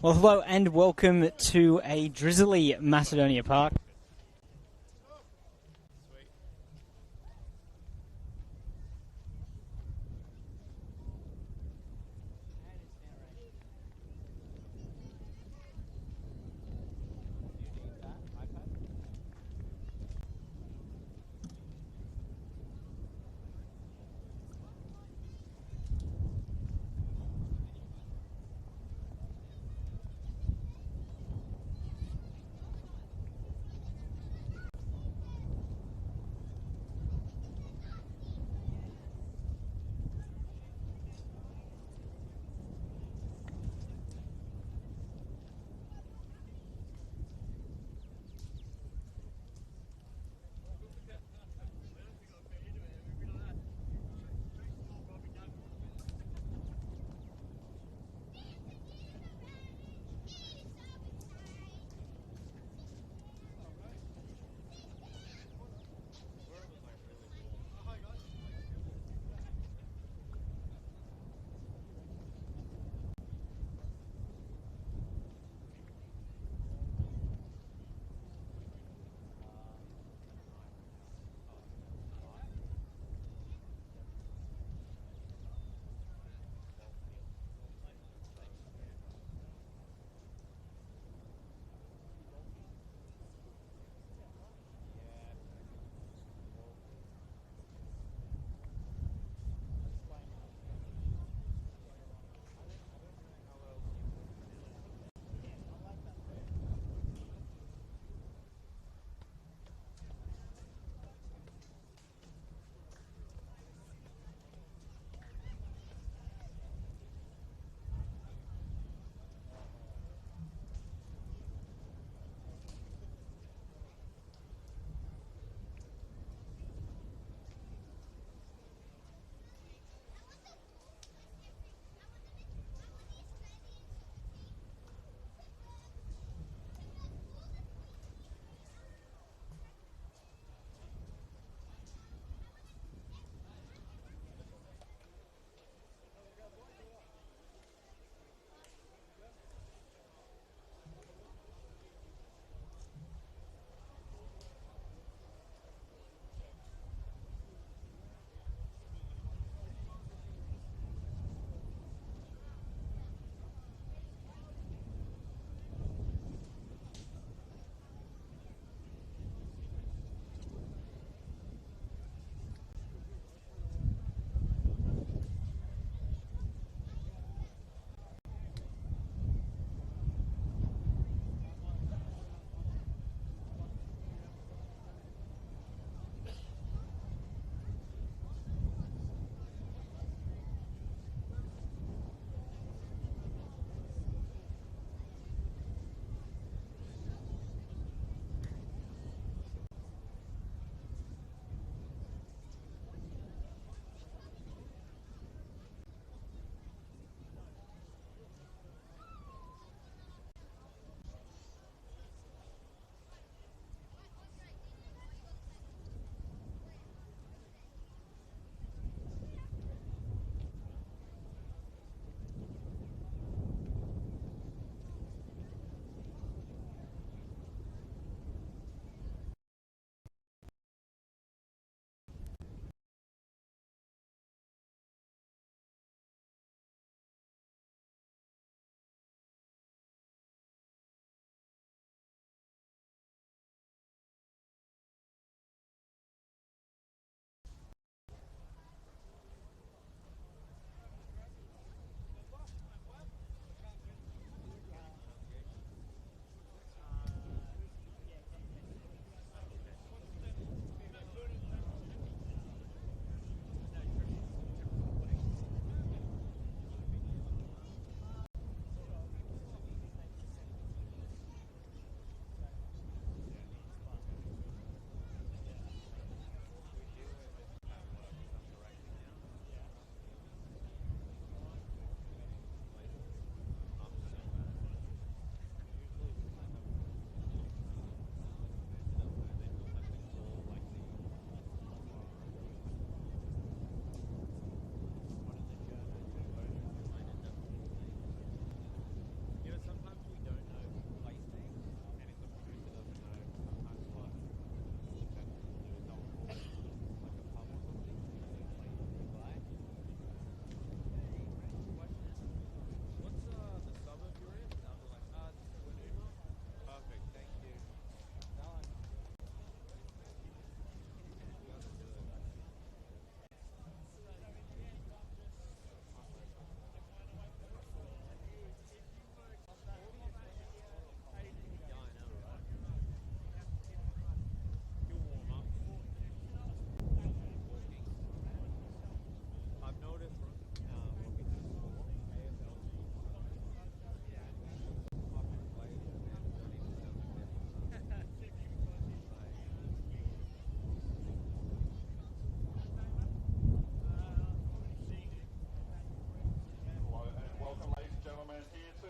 Well, hello and welcome to a drizzly Macedonia Park.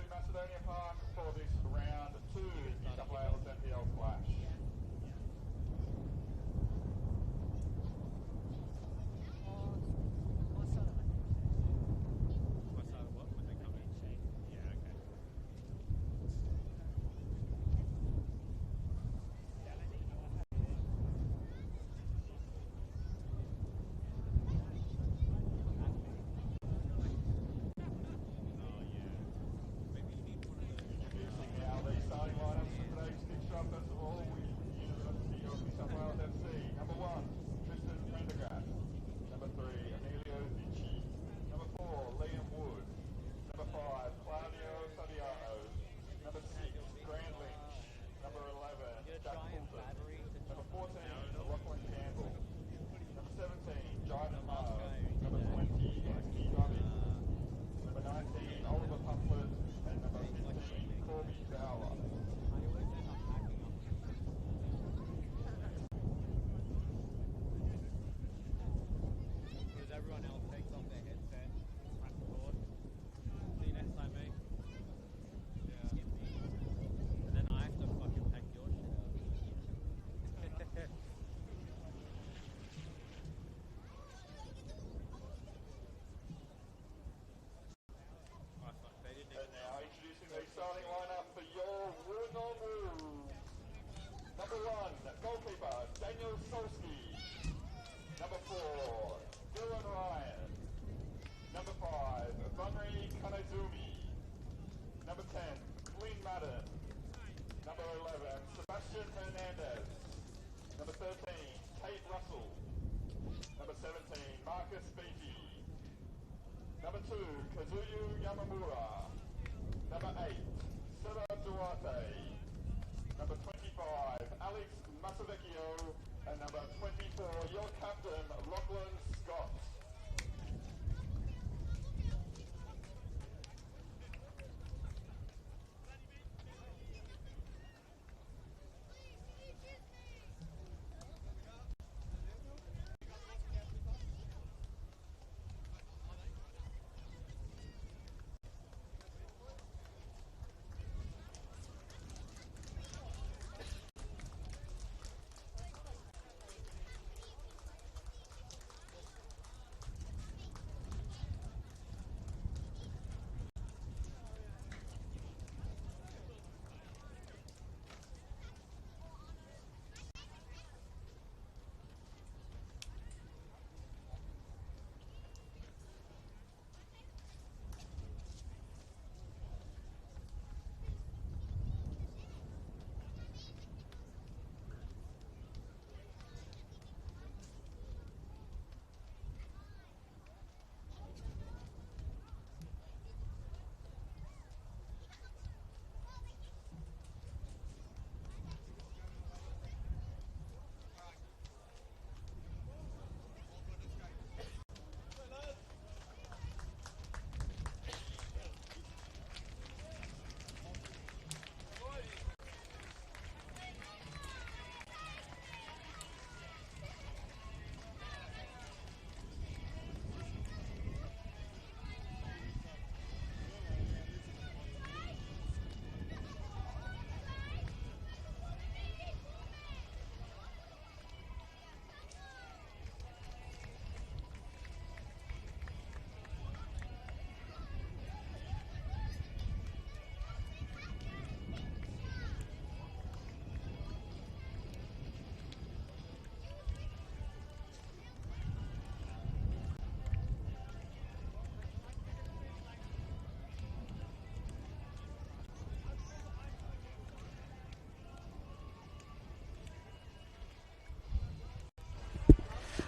Macedonia Park for this round 2 New South Wales NPL clash. Starting lineup for your Wollongong Wolves. Number 1, goalkeeper Daniel Solski. Number 4, Dylan Ryan. Number 5, Bunry Kanezumi. Number 10, Glenn Madden. Number 11, Sebastian Hernandez. Number 13, Kate Russell. Number 17, Marcus Beatty. Number 2, Kazuyu Yamamura. Number 8, Seba Duarte. Number 25, Alex Masavecchio. And number 24, your captain, Lachlan Scott.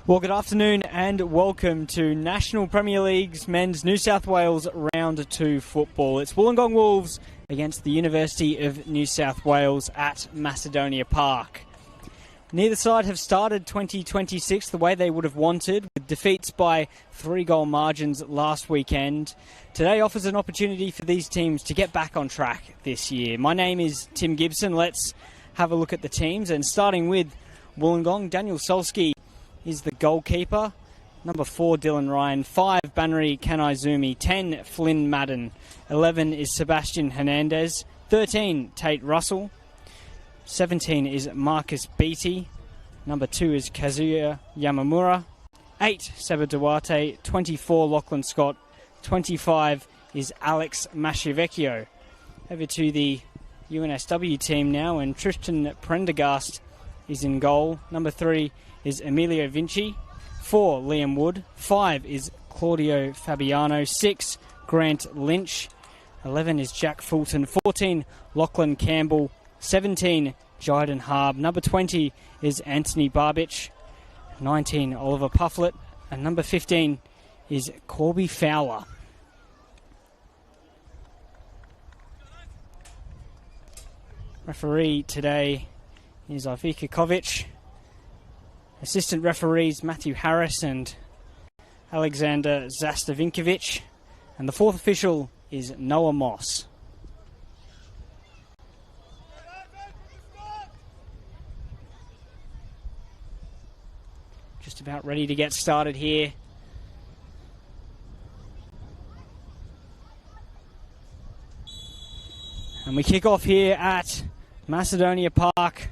Well, good afternoon and welcome to National Premier League's Men's New South Wales Round 2 football. It's Wollongong Wolves against the University of New South Wales at Macedonia Park. Neither side have started 2026 the way they would have wanted, with defeats by 3-goal margins last weekend. Today offers an opportunity for these teams to get back on track this year. My name is Tim Gibson. Let's have a look at the teams, and starting with Wollongong, Daniel Solski is the goalkeeper. Number 4, Dylan Ryan. 5, Banri Kanaizumi. 10, Flynn Madden. 11 is Sebastian Hernandez. 13, Tate Russell. 17 is Marcus Beattie. Number 2 is Kazuya Yamamura. 8, Seba Duarte. 24, Lachlan Scott. 25 is Alex Mashivecchio. Over to the UNSW team now, and Tristan Prendergast is in goal. Number 3 is Emilio Vinci. 4, Liam Wood. 5 is Claudio Fabiano. 6, Grant Lynch. 11 is Jack Fulton. 14, Lachlan Campbell. 17, Jyden Harb. Number 20 is Anthony Barbich. 19, Oliver Pufflet. And number 15 is Corby Fowler. Referee today is Ivika Kovic. Assistant referees Matthew Harris and Alexander Zastavinkovic. And the fourth official is Noah Moss. Just about ready to get started here. And we kick off here at Macedonia Park.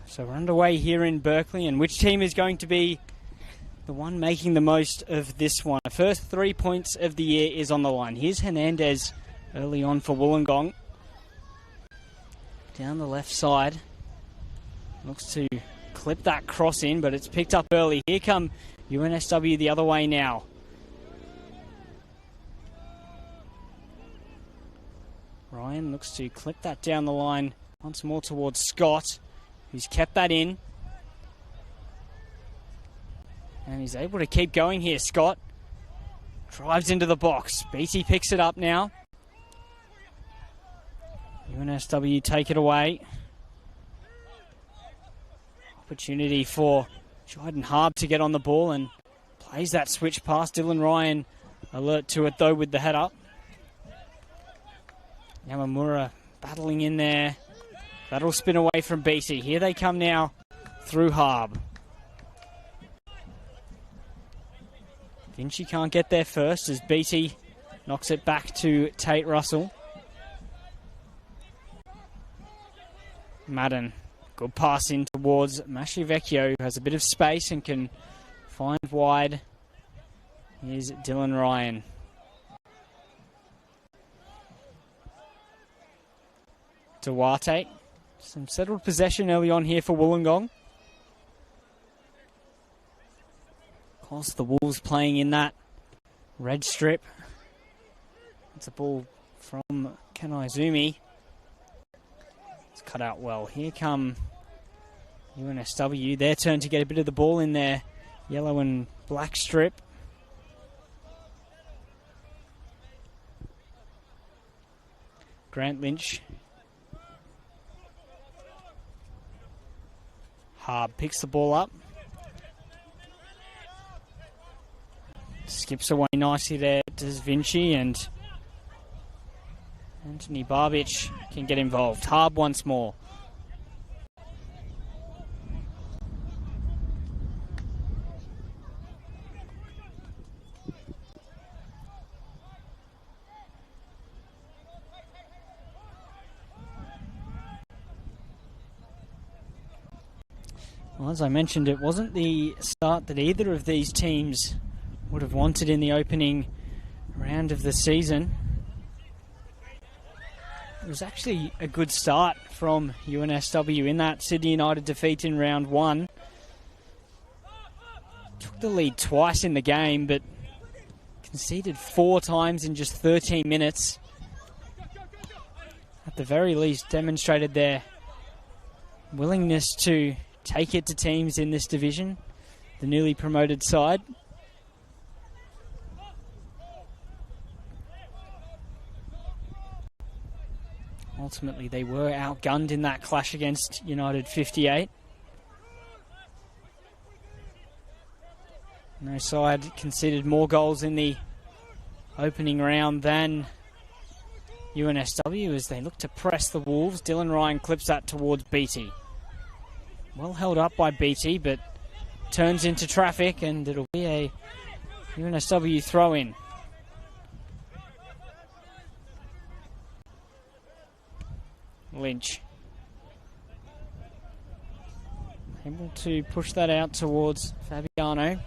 So we're underway here in Berkeley, and which team is going to be the one making the most of this one? The first 3 points of the year is on the line. Here's Hernandez early on for Wollongong. Down the left side. Looks to clip that cross in, but it's picked up early. Here come UNSW the other way now. Ryan looks to clip that down the line once more towards Scott, who's kept that in. And he's able to keep going here. Scott drives into the box. Beattie picks it up now. UNSW take it away. Opportunity for Jyden Harb to get on the ball and plays that switch past Dylan Ryan. Alert to it though with the head up. Yamamura battling in there. That'll spin away from Beattie. Here they come now through Harb. Vinci can't get there first as Beattie knocks it back to Tate Russell. Madden, good pass in towards Mashivecchio, who has a bit of space and can find wide. Here's Dylan Ryan. Duarte. Some settled possession early on here for Wollongong. Of course, the Wolves playing in that red strip. It's a ball from Kanaizumi. It's cut out well. Here come UNSW. Their turn to get a bit of the ball in their yellow and black strip. Grant Lynch. Harb picks the ball up. Skips away nicely there, does Vinci, and Anthony Barbich can get involved. Harb once more. Well, as I mentioned, it wasn't the start that either of these teams would have wanted in the opening round of the season. It was actually a good start from UNSW in that Sydney United defeat in round 1. Took the lead twice in the game, but conceded 4 times in just 13 minutes. At the very least, demonstrated their willingness to take it to teams in this division, the newly promoted side. Ultimately, they were outgunned in that clash against United 58. No side conceded more goals in the opening round than UNSW as they look to press the Wolves. Dylan Ryan clips that towards Beattie. Well held up by Beattie, but turns into traffic, and it'll be a UNSW throw-in. Lynch able to push that out towards Fabiano.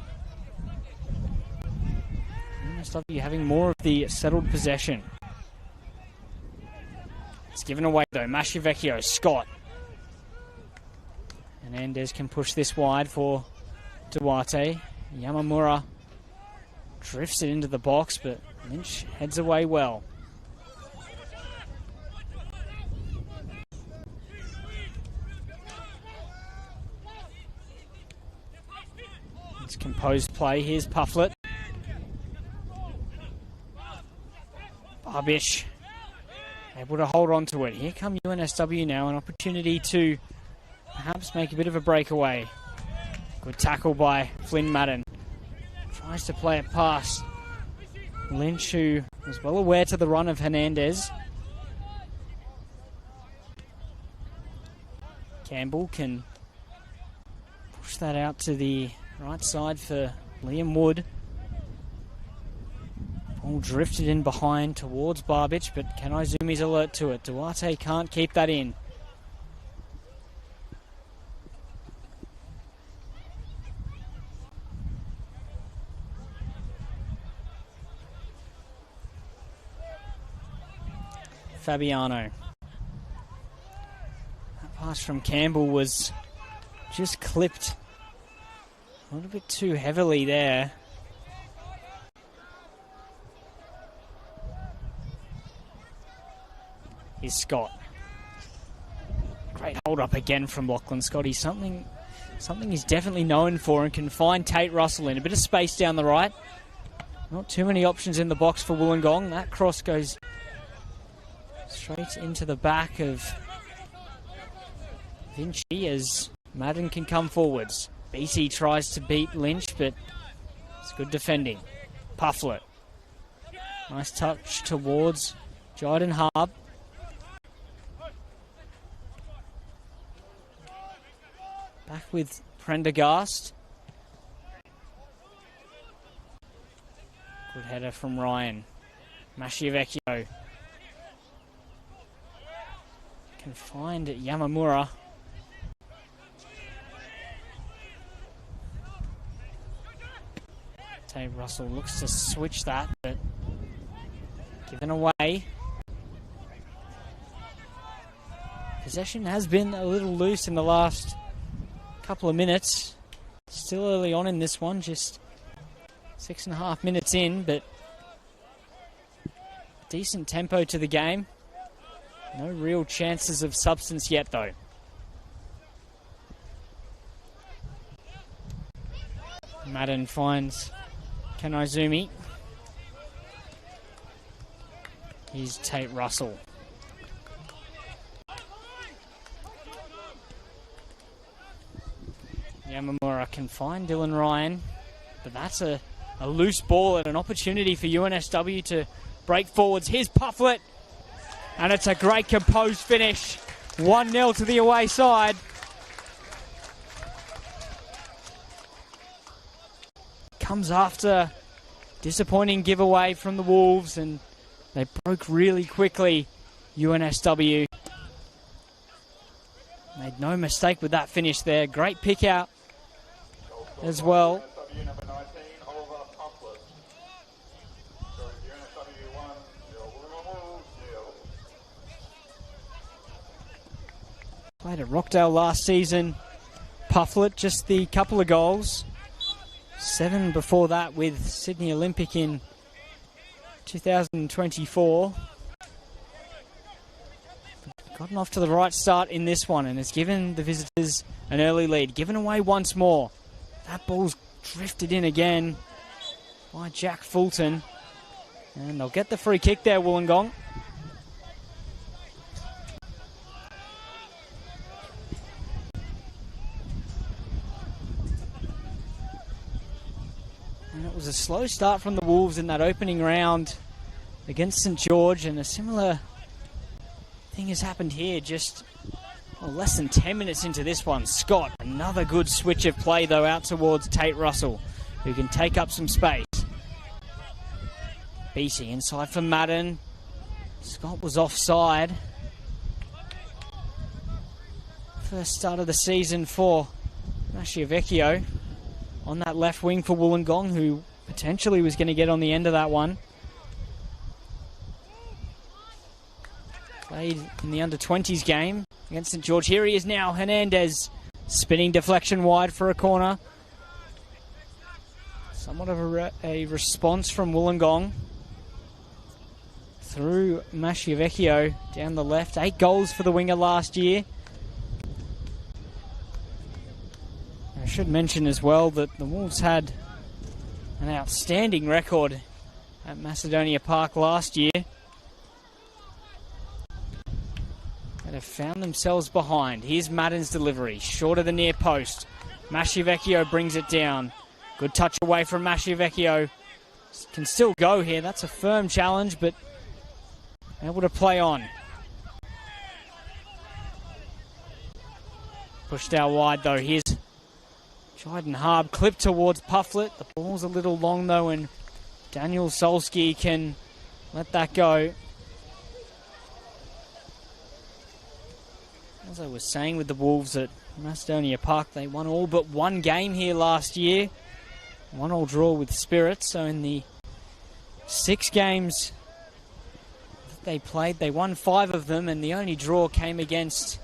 UNSW having more of the settled possession. It's given away though. Masciavecchio, Scott. Hernandez can push this wide for Duarte. Yamamura drifts it into the box, but Lynch heads away well. It's composed play. Here's Pufflet. Barbish able to hold on to it. Here come UNSW now, an opportunity to perhaps make a bit of a breakaway. Good tackle by Flynn Madden. Tries to play it past Lynch, who was well aware to the run of Hernandez. Campbell can push that out to the right side for Liam Wood. Ball drifted in behind towards Barbic, but Kanaizumi's alert to it. Duarte can't keep that in. Fabiano. That pass from Campbell was just clipped a little bit too heavily there. Here's Scott. Great hold up again from Lachlan Scott. He's something he's definitely known for, and can find Tate Russell in. A bit of space down the right. Not too many options in the box for Wollongong. That cross goes straight into the back of Vinci as Madden can come forwards. BC tries to beat Lynch, but it's good defending. Pufflet. Nice touch towards Jyden Harb. Back with Prendergast. Good header from Ryan. Masciavecchio can find Yamamura. Tate Russell looks to switch that, but given away. Possession has been a little loose in the last couple of minutes. Still early on in this one, just 6.5 minutes in, but decent tempo to the game. No real chances of substance yet though. Madden finds Kanaizumi. Here's Tate Russell. Yamamura can find Dylan Ryan, but that's a loose ball and an opportunity for UNSW to break forwards. Here's Pufflet, and it's a great composed finish. 1-0 to the away side. Comes after disappointing giveaway from the Wolves, and they broke really quickly, UNSW. Made no mistake with that finish there. Great pick out as well. Played at Rockdale last season. Pufflet, just the couple of goals. 7 before that with Sydney Olympic in 2024. Gotten off to the right start in this one and has given the visitors an early lead. Given away once more. That ball's drifted in again by Jack Fulton. And they'll get the free kick there, Wollongong. And it was a slow start from the Wolves in that opening round against St George, and a similar thing has happened here. Just Well, less than 10 minutes into this one, Scott, another good switch of play though out towards Tate Russell, who can take up some space. Beatty inside for Madden. Scott was offside. First start of the season for Masciavecchio on that left wing for Wollongong, who potentially was going to get on the end of that one. Played in the under-20s game against St George. Here he is now, Hernandez. Spinning deflection wide for a corner. Somewhat of a response from Wollongong. Through Masciavecchio down the left. 8 goals for the winger last year. I should mention as well that the Wolves had an outstanding record at Macedonia Park last year. But have found themselves behind. Here's Madden's delivery, short of the near post. Masciavecchio brings it down. Good touch away from Masciavecchio. Can still go here. That's a firm challenge, but able to play on. Pushed out wide though. Here's Jyden Harb, clipped towards Pufflet. The ball's a little long though, and Daniel Solsky can let that go. As I was saying with the Wolves at Macedonia Park, they won all but one game here last year. 1-1 draw with Spirits. So in the 6 games that they played, they won 5 of them, and the only draw came against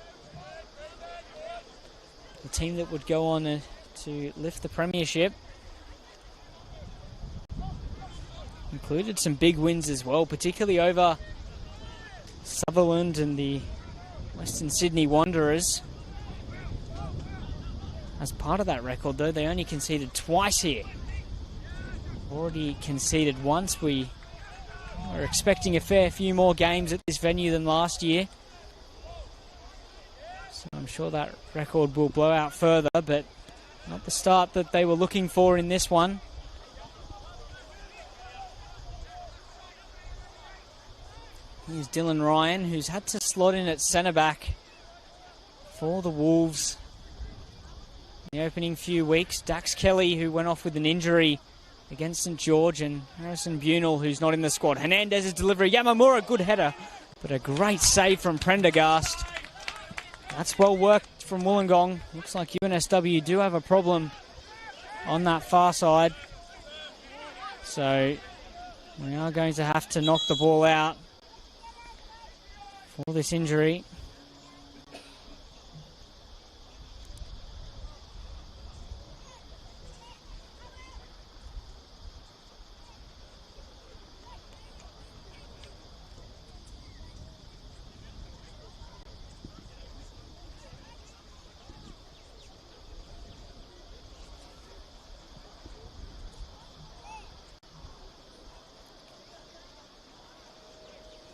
the team that would go on to lift the premiership. Included some big wins as well, particularly over Sutherland and the Western Sydney Wanderers. As part of that record though, they only conceded twice here. Already conceded once. We are expecting a fair few more games at this venue than last year. So I'm sure that record will blow out further, but not the start that they were looking for in this one. Here's Dylan Ryan, who's had to slot in at centre-back for the Wolves in the opening few weeks. Dax Kelly, who went off with an injury against St George, and Harrison Bunel, who's not in the squad. Hernandez's delivery. Yamamura, good header, but a great save from Prendergast. That's well worked from Wollongong. Looks like UNSW do have a problem on that far side. So we are going to have to knock the ball out for this injury.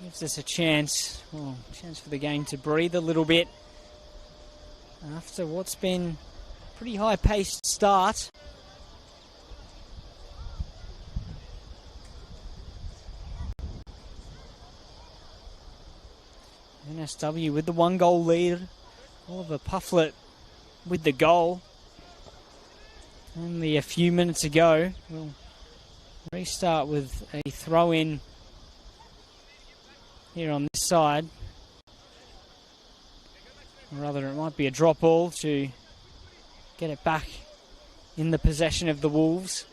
Gives us a chance for the game to breathe a little bit after what's been a pretty high-paced start. NSW with the 1-goal lead. Oliver Pufflet with the goal. Only a few minutes ago. We'll restart with a throw-in here on this side. Or rather, it might be a drop ball to get it back in the possession of the Wolves.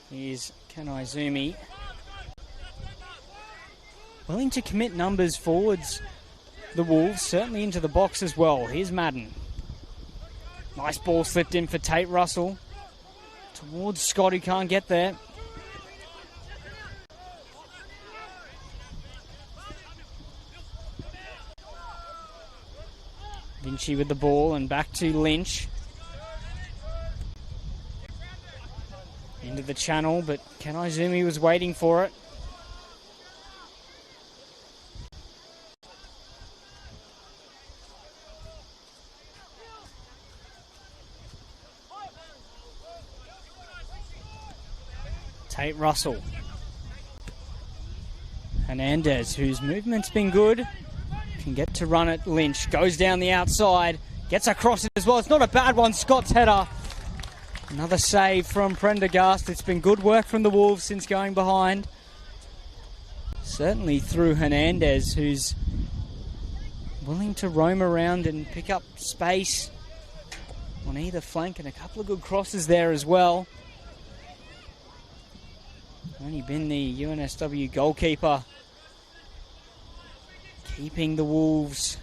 Here's Kanaizumi. Willing to commit numbers forwards, the Wolves, certainly into the box as well. Here's Madden. Nice ball slipped in for Tate Russell. Towards Scott, who can't get there. Vinci with the ball and back to Lynch. Into the channel, but Kanaizumi was waiting for it. Tate Russell. Hernandez, whose movement's been good, can get to run it. Lynch goes down the outside, gets across it as well. It's not a bad one. Scott's header. Another save from Prendergast. It's been good work from the Wolves since going behind. Certainly through Hernandez, who's willing to roam around and pick up space on either flank, and a couple of good crosses there as well. Only been the UNSW goalkeeper keeping the Wolves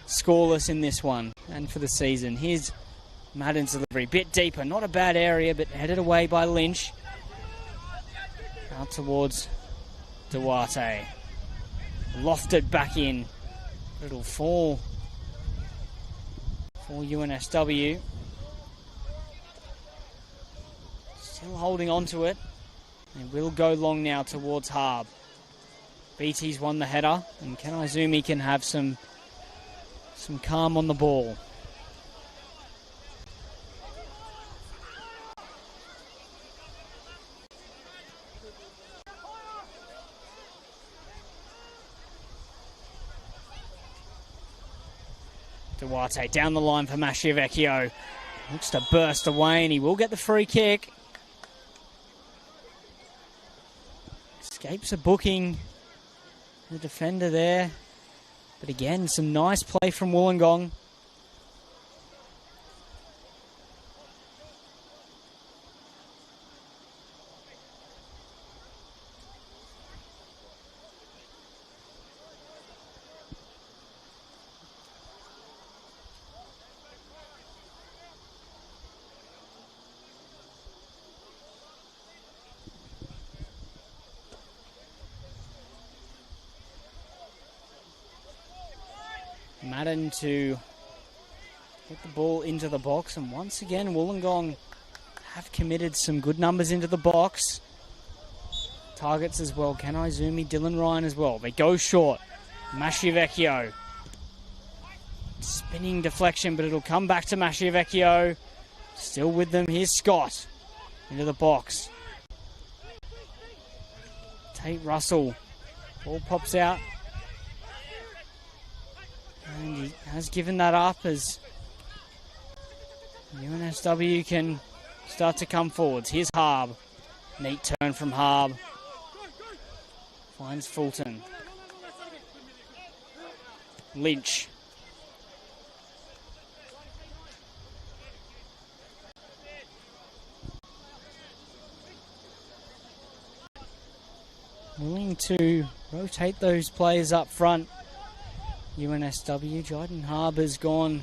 scoreless in this one and for the season. Here's Madden's delivery, bit deeper, not a bad area, but headed away by Lynch. Out towards Duarte. Lofted back in. It'll fall for UNSW. Still holding on to it. It will go long now towards Harb. BT's won the header, and Ken Izumi can have some calm on the ball. Duarte down the line for Masciavecchio. Looks to burst away, and he will get the free kick. Escapes a booking. The defender there. But again, some nice play from Wollongong. Madden to get the ball into the box, and once again Wollongong have committed some good numbers into the box. Targets as well, Ken Izumi, Dylan Ryan as well. They go short. Masciavecchio. Spinning deflection, but it'll come back to Masciavecchio. Still with them, here's Scott. Into the box. Tate Russell. Ball pops out. And he has given that up as UNSW can start to come forwards. Here's Harb. Neat turn from Harb. Finds Fulton. Lynch. Willing to rotate those players up front. UNSW, Jyden Harbour's gone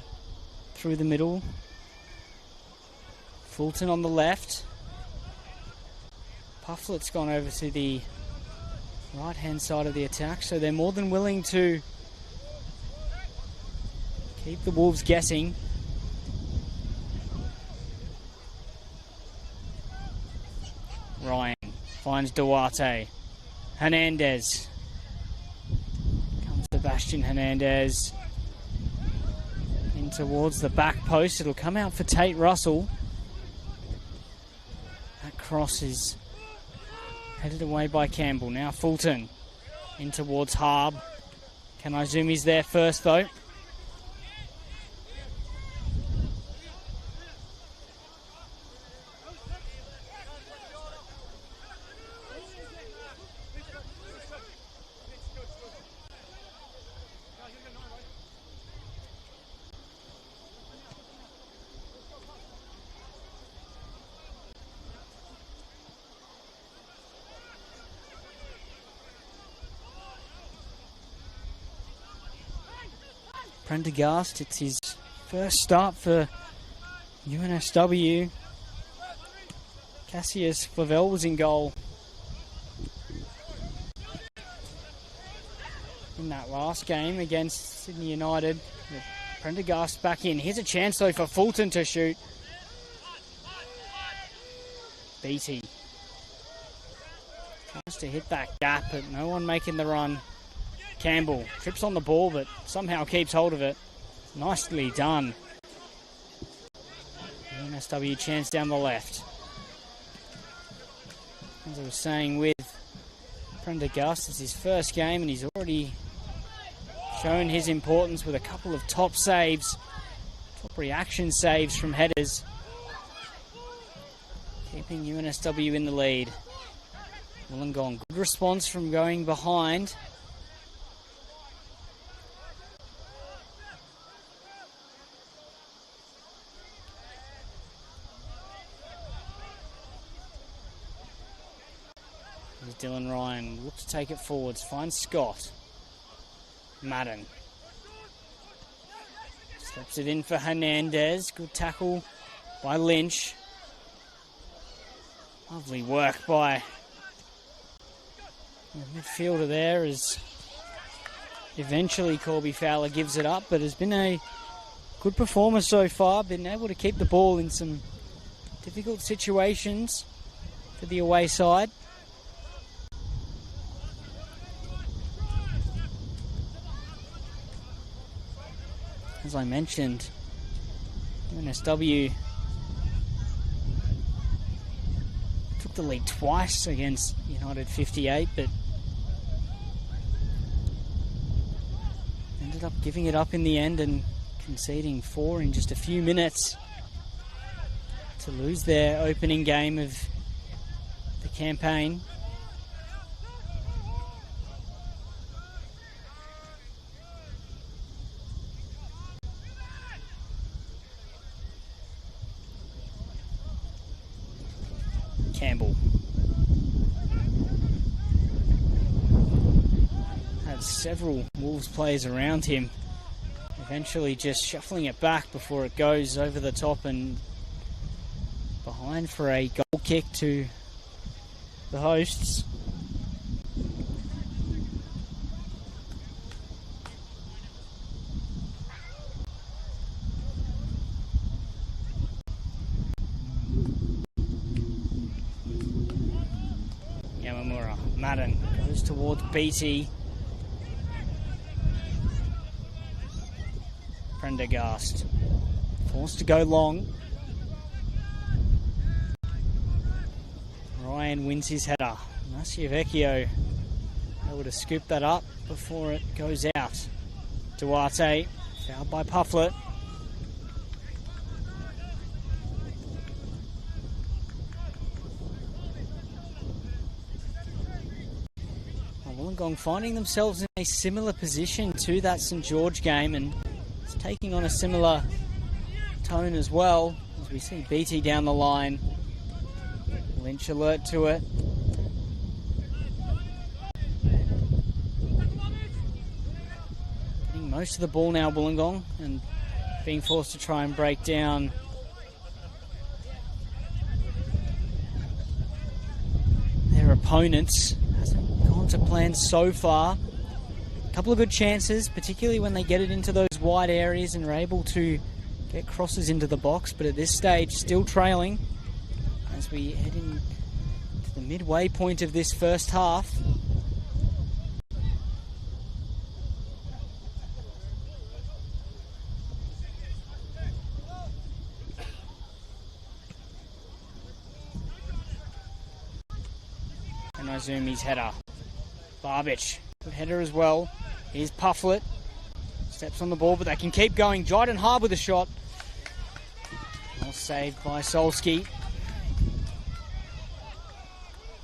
through the middle. Fulton on the left. Pufflet's gone over to the right-hand side of the attack, so they're more than willing to keep the Wolves guessing. Ryan finds Duarte. Hernandez. Sebastian Hernandez in towards the back post. It'll come out for Tate Russell. That cross is headed away by Campbell. Now Fulton in towards Harb. Ken Izumi's there first though. Prendergast, it's his first start for UNSW. Cassius Flavel was in goal in that last game against Sydney United. With Prendergast back in. Here's a chance though for Fulton to shoot. Beatty tries to hit that gap, but no one making the run. Campbell trips on the ball, but somehow keeps hold of it. Nicely done. UNSW chance down the left. As I was saying with Prendergast, it's his first game and he's already shown his importance with a couple of top saves, top reaction saves from headers, keeping UNSW in the lead. Wollongong, good response from going behind. Dylan Ryan look to take it forwards, finds Scott. Madden steps it in for Hernandez. Good tackle by Lynch. Lovely work by the midfielder there as eventually Corby Fowler gives it up, but has been a good performer so far, been able to keep the ball in some difficult situations for the away side. As I mentioned, UNSW took the lead twice against United 58, but ended up giving it up in the end and conceding 4 in just a few minutes to lose their opening game of the campaign. Campbell had several Wolves players around him, eventually just shuffling it back before it goes over the top and behind for a goal kick to the hosts. Madden goes towards BT. Prendergast forced to go long. Ryan wins his header. Vecchio able to scoop that up before it goes out. Duarte fouled by Pufflet. Wollongong finding themselves in a similar position to that St George game, and it's taking on a similar tone as well as we see BT down the line. Lynch alert to it. Getting most of the ball now, Wollongong, and being forced to try and break down their opponents. To plan so far. A couple of good chances, particularly when they get it into those wide areas and are able to get crosses into the box, but at this stage still trailing as we head in to the midway point of this first half. And Izumi's header. Barbich, good header as well. Here's Pufflet. Steps on the ball, but they can keep going. Dryden hard with a shot. Well saved by Solski.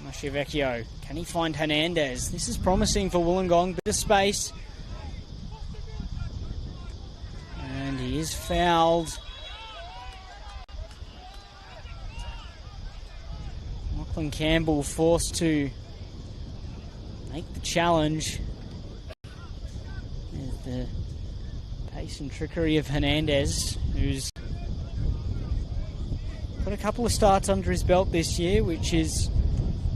Vecchio. Can he find Hernandez? This is promising for Wollongong. Bit of space. And he is fouled. Lachlan Campbell forced to make the challenge. There's the pace and trickery of Hernandez, who's got a couple of starts under his belt this year, which is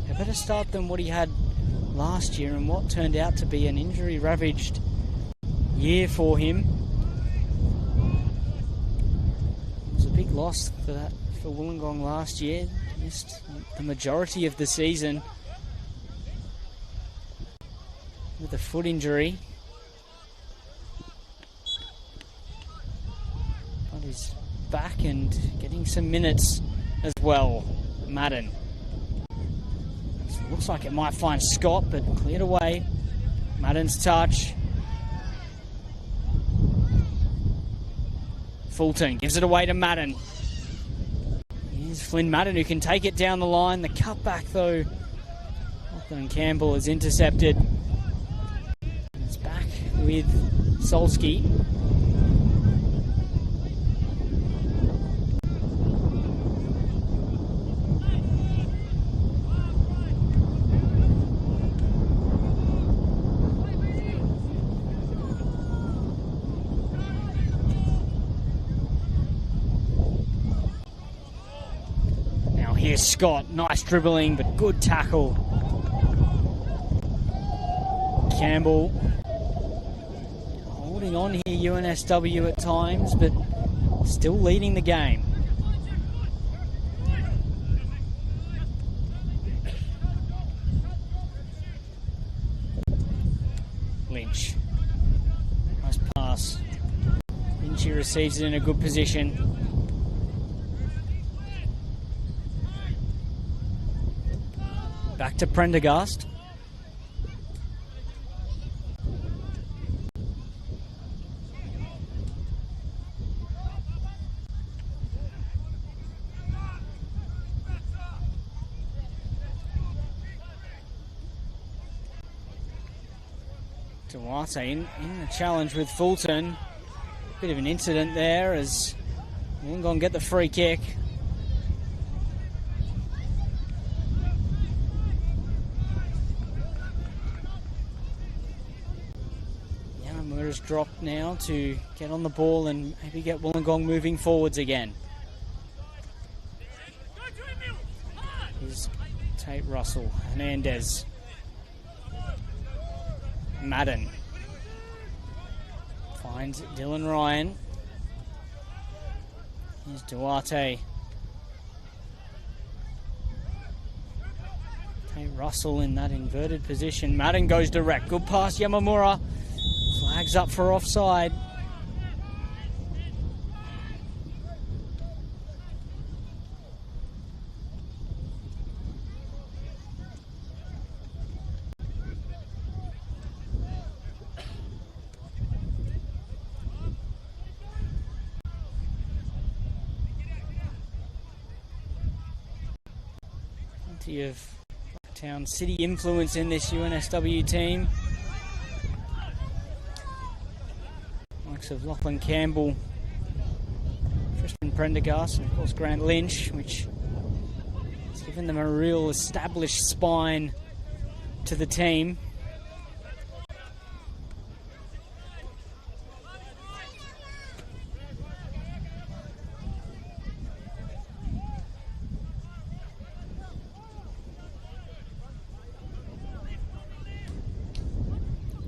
a better start than what he had last year and what turned out to be an injury-ravaged year for him. It was a big loss for Wollongong last year. Missed the majority of the season with a foot injury. But he's back and getting some minutes as well. Madden. Looks like it might find Scott, but cleared away. Madden's touch. Fulton gives it away to Madden. Here's Flynn Madden, who can take it down the line. The cutback, though, Lachlan Campbell is intercepted. And it's back with Solski. Here's Scott, nice dribbling, but good tackle. Campbell holding on here, UNSW at times, but still leading the game. Lynch, nice pass. Lynchy receives it in a good position. Back to Prendergast. Duarte in the challenge with Fulton. Bit of an incident there as Wollongong get the free kick. Dropped now to get on the ball and maybe get Wollongong moving forwards again. Here's Tate Russell, Hernandez, Madden finds Dylan Ryan. Here's Duarte. Tate Russell in that inverted position. Madden goes direct. Good pass, Yamamura. Flags up for offside. Plenty of Town City influence in this UNSW team. Of Lachlan Campbell, Tristan Prendergast, and of course Grant Lynch, which has given them a real established spine to the team.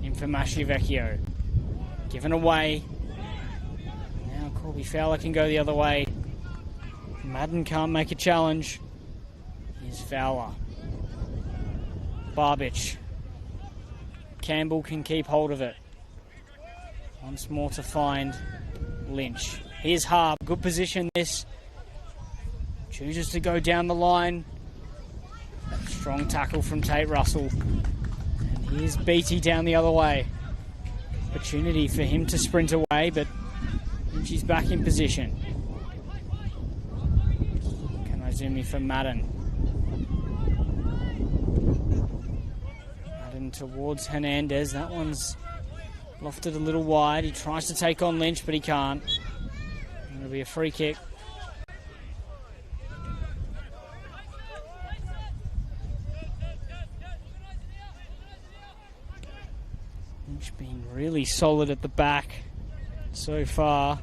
In for Vecchio. Given away. Now Corby Fowler can go the other way. Madden can't make a challenge. Here's Fowler. Barbich. Campbell can keep hold of it. Once more to find Lynch. Here's Harb. Good position this. Chooses to go down the line. Strong tackle from Tate Russell. And here's Beattie down the other way. Opportunity for him to sprint away, but Lynchy's back in position. Kanazumi for Madden. Madden towards Hernandez. That one's lofted a little wide. He tries to take on Lynch, but he can't. It'll be a free kick. Lynch been really solid at the back so far.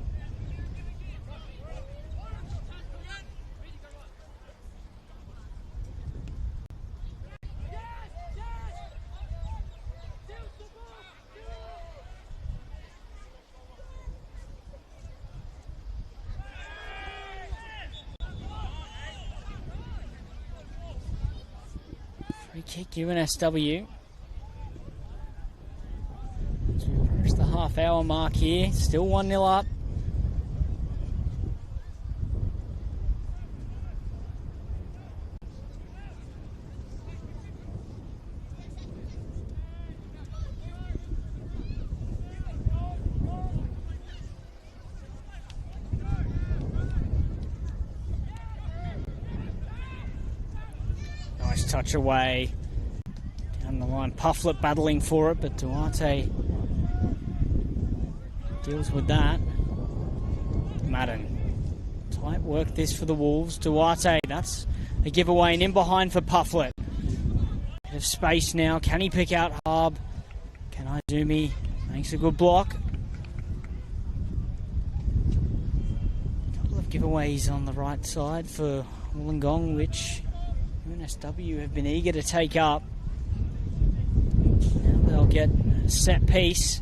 Free kick UNSW. As we approach the half-hour mark here, still 1-0 up. touch away. Down the line, Pufflet battling for it, but Duarte deals with that. Madden. Tight work this for the Wolves. Duarte, that's a giveaway and in behind for Pufflet. Bit of space now. Can he pick out Harb? Can Izumi? Makes a good block. Couple of giveaways on the right side for Wollongong, which UNSW have been eager to take up. Now they'll get a set piece.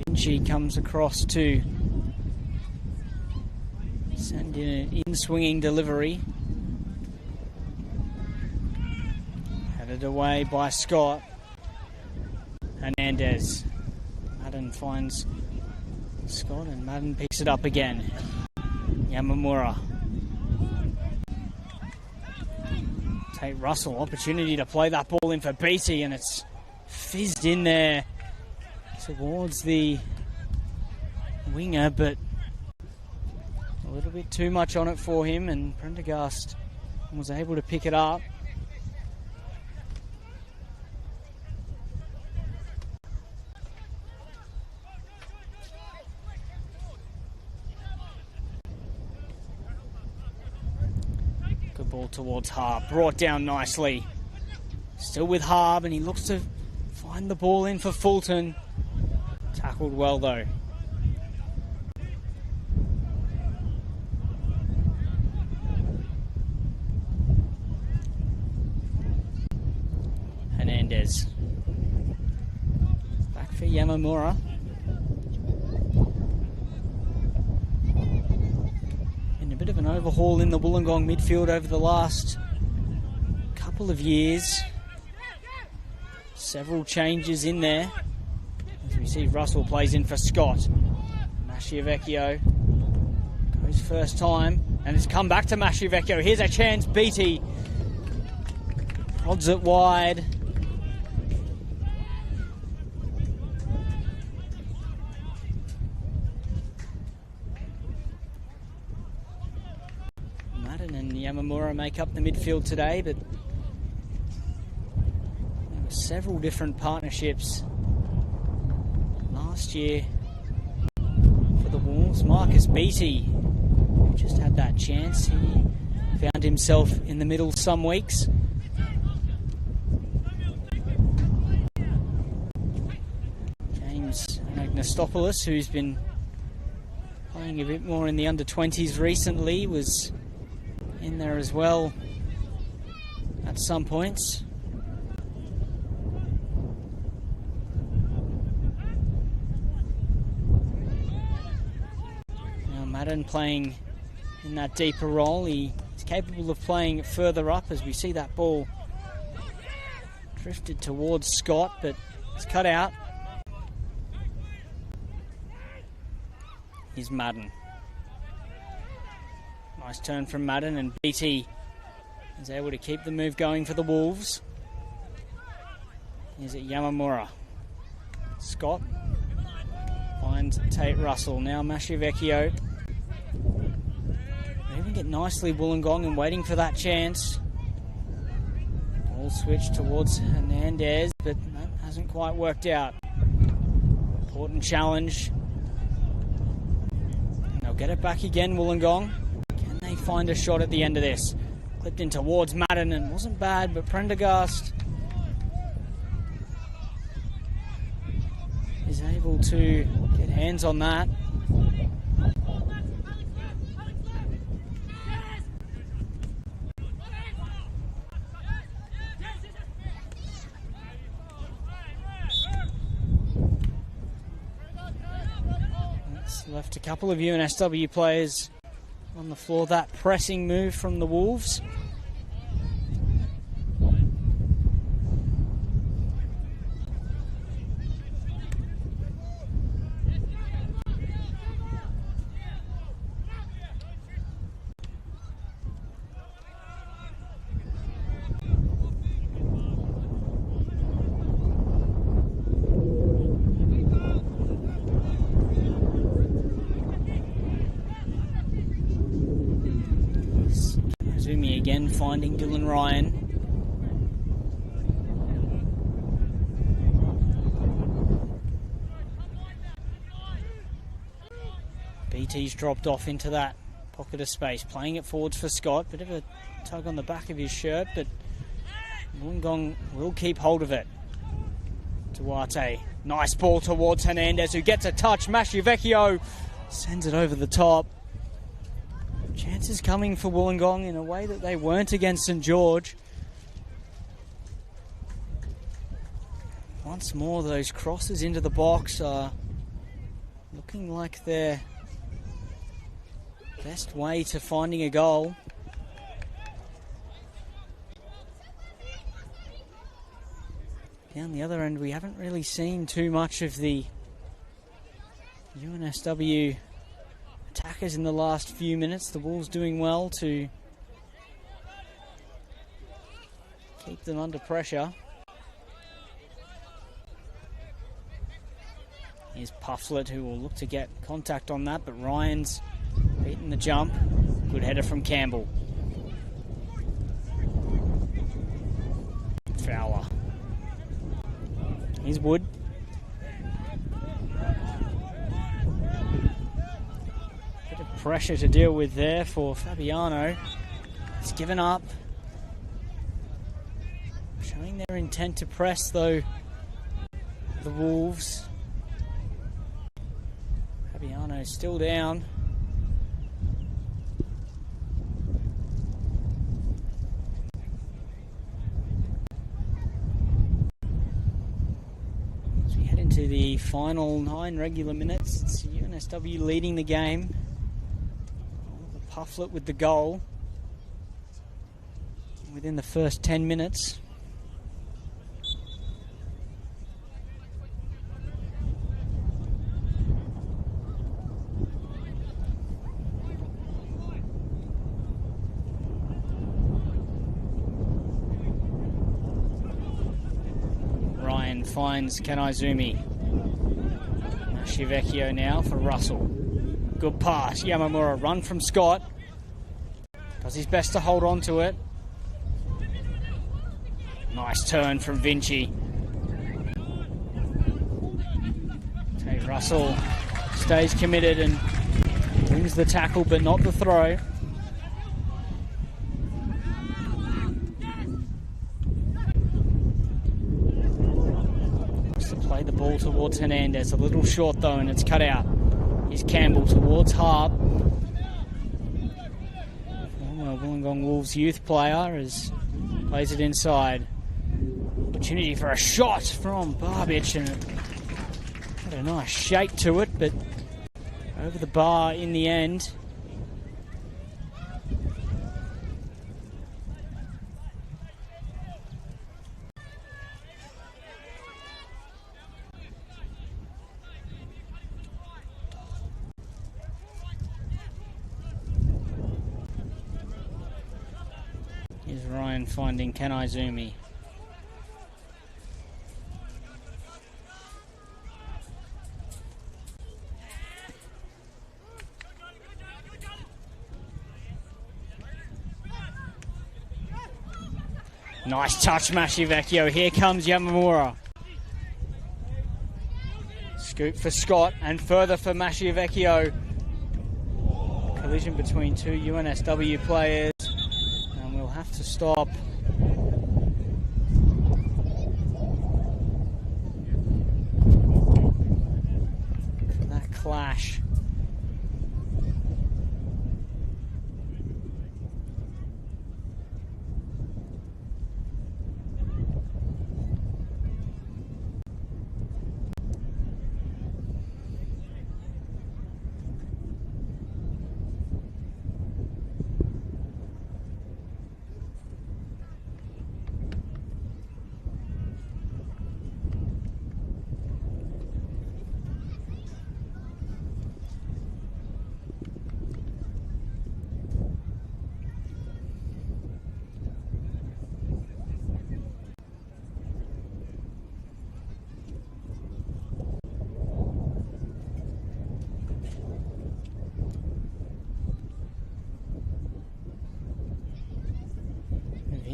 Vinci comes across to send in an in-swinging delivery. Headed away by Scott. Hernandez. Madden finds Scott and Madden picks it up again. Yamamura. Tate Russell, opportunity to play that ball in for Beatty, and it's fizzed in there towards the winger, but a little bit too much on it for him, and Prendergast was able to pick it up. Good ball towards Harb, brought down nicely. Still with Harb, and he looks to find the ball in for Fulton. Tackled well though. Hernandez. Back for Yamamura. And a bit of an overhaul in the Wollongong midfield over the last couple of years. Several changes in there. As we see, Russell plays in for Scott. Masciavecchio goes first time, and it's come back to Masciavecchio. Here's a chance, Beatty prods it wide. Madden and Yamamura make up the midfield today, but there were several different partnerships last year for the Wolves. Marcus Beatty just had that chance. He found himself in the middle some weeks. James Agnostopoulos, who's been playing a bit more in the under-20s recently, was in there as well at some points. Madden playing in that deeper role. He's capable of playing further up, as we see that ball drifted towards Scott, but it's cut out. Here's Madden. Nice turn from Madden, and Beatty is able to keep the move going for the Wolves. Here's it Yamamura. Scott finds Tate Russell. Now Masciavecchio. Moving it nicely, Wollongong, and waiting for that chance. Ball switch towards Hernandez, but that hasn't quite worked out. Important challenge. And they'll get it back again, Wollongong. Can they find a shot at the end of this? Clipped in towards Madden, and wasn't bad, but Prendergast is able to get hands on that. It's left a couple of UNSW players on the floor. That pressing move from the Wolves. again finding Dylan Ryan. BT's dropped off into that pocket of space, playing it forwards for Scott. Bit of a tug on the back of his shirt, but Wollongong will keep hold of it. Duarte, nice ball towards Hernandez, who gets a touch. Masciavecchio sends it over the top. Chances coming for Wollongong in a way that they weren't against St George. Once more, those crosses into the box are looking like their best way to finding a goal. Down the other end, we haven't really seen too much of the UNSW attackers in the last few minutes. The Wolves doing well to keep them under pressure. Here's Pufflet, who will look to get contact on that, but Ryan's beaten the jump. Good header from Campbell. Fowler. Here's Wood. Bit of pressure to deal with there for Fabiano. He's given up. Showing their intent to press, though, the Wolves. Fabiano still down. To the final 9 regular minutes, it's UNSW leading the game. Oliver Pufflet with the goal within the first 10 minutes. Ryan finds Kanaizumi. Masciavecchio now for Russell. Good pass. Yamamura, run from Scott. Does his best to hold on to it. Nice turn from Vinci. Okay, Russell stays committed and wins the tackle, but not the throw. Play the ball towards Hernandez, a little short though, and it's cut out. Here's Campbell towards Harp. Former Wollongong Wolves youth player as plays it inside. Opportunity for a shot from Barbich, and it had a nice shake to it, but over the bar in the end. Here's Ryan finding Kanaizumi. Nice touch, Masciavecchio. Here comes Yamamura. Scoop for Scott and further for Masciavecchio. Collision between two UNSW players. We'll have to stop. That clash.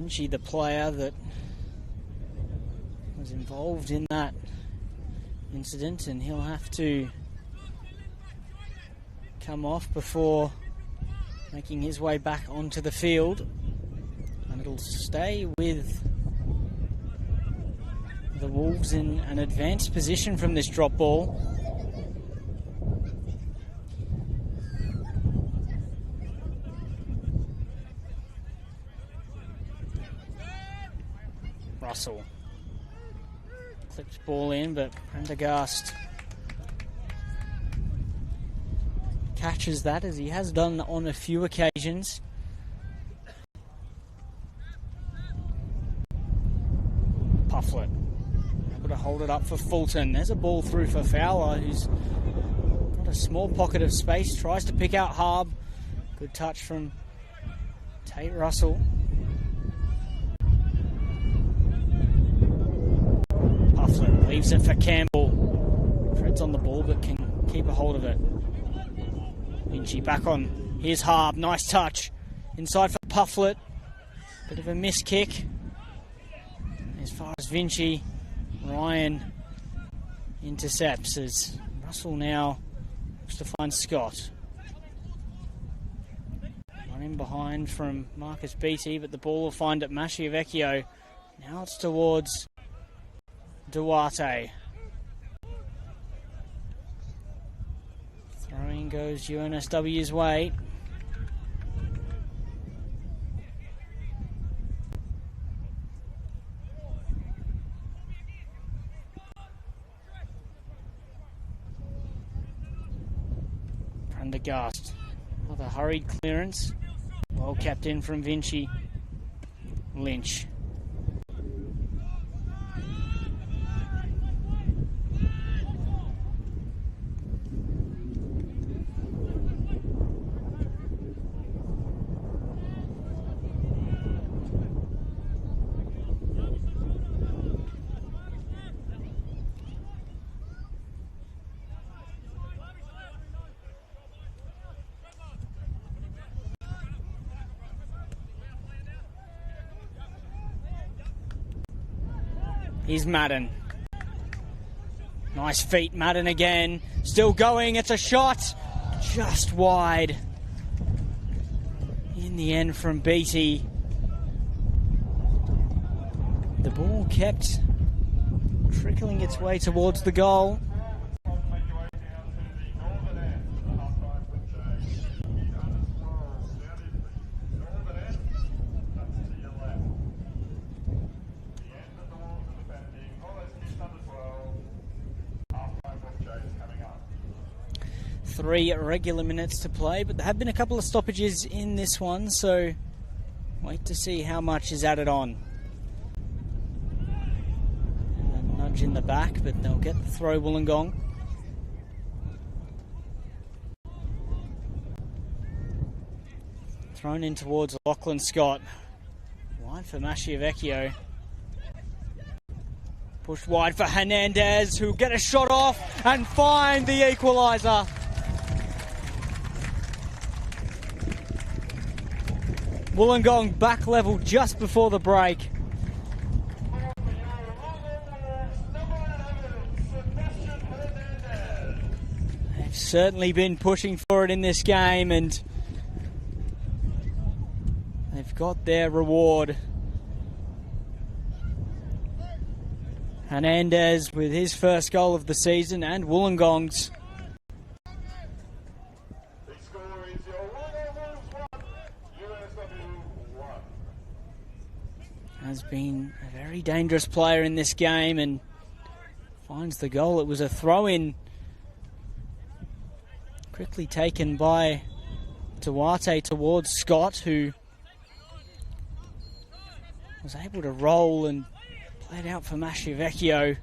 Vinci, the player that was involved in that incident, and he'll have to come off before making his way back onto the field. And it'll stay with the Wolves in an advanced position from this drop ball. Russell. Clipped ball in, but Prendergast catches that, as he has done on a few occasions. Pufflet able to hold it up for Fulton. There's a ball through for Fowler, who's got a small pocket of space, tries to pick out Harb. Good touch from Tate Russell. Pufflet leaves it for Campbell. Treads on the ball but can keep a hold of it. Vinci back on. Here's Harb. Nice touch. Inside for Pufflet. Bit of a miss kick. As far as Vinci, Ryan intercepts as Russell now looks to find Scott. Running behind from Marcus Beattie, but the ball will find at Masciavecchio. Now it's towards Duarte. Throwing goes UNSW's way. Prendergast. Another hurried clearance. Well kept in from Vinci. Lynch. Here's Madden. Nice feet, Madden again. Still going, it's a shot. Just wide. In the end from Beattie. The ball kept trickling its way towards the goal. Three regular minutes to play, but there have been a couple of stoppages in this one, so wait to see how much is added on. And a nudge in the back, but they'll get the throw, Wollongong. Thrown in towards Lachlan Scott. Wide for Masciavecchio. Pushed wide for Hernandez, who'll get a shot off and find the equalizer. Wollongong back level just before the break. They've certainly been pushing for it in this game, and they've got their reward. Hernandez with his first goal of the season, and Wollongong's. Has been a very dangerous player in this game and finds the goal. It was a throw-in quickly taken by Duarte towards Scott, who was able to roll and play it out for Masciavecchio.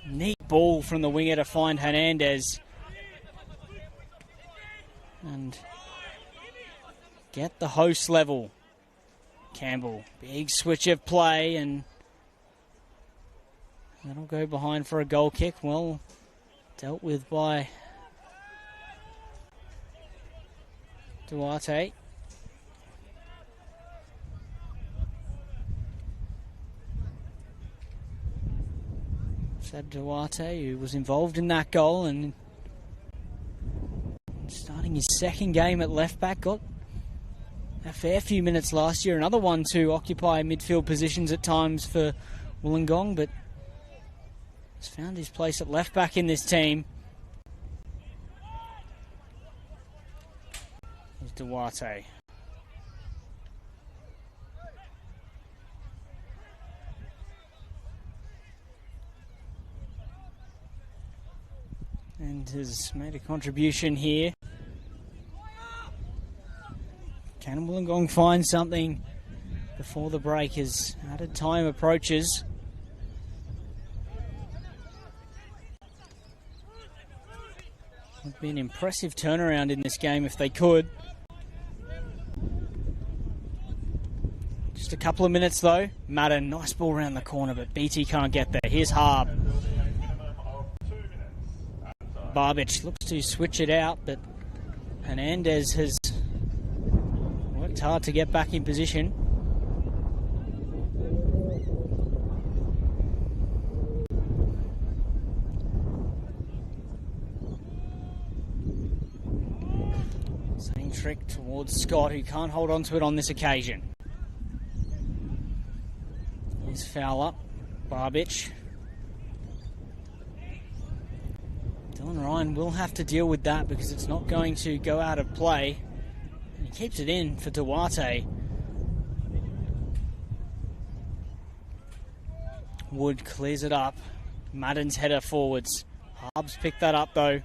Neat ball from the winger to find Hernandez and get the host level. Campbell, big switch of play, and that'll go behind for a goal kick. Well dealt with by Seb Duarte, who was involved in that goal and starting his second game at left back, got a fair few minutes last year. Another one to occupy midfield positions at times for Wollongong, but has found his place at left back in this team. Here's Duarte. And has made a contribution here. Can Wollongong find something before the break as added time approaches? Would be an impressive turnaround in this game if they could. Just a couple of minutes though. Madden, nice ball around the corner, but BT can't get there. Here's Harb. Barbic looks to switch it out, but Hernandez has worked hard to get back in position. Same trick towards Scott, who can't hold on to it on this occasion. Here's Fowler, Barbic. Dylan Ryan will have to deal with that because it's not going to go out of play. And he keeps it in for Duarte. Wood clears it up. Madden's header forwards. Harb's picked that up though.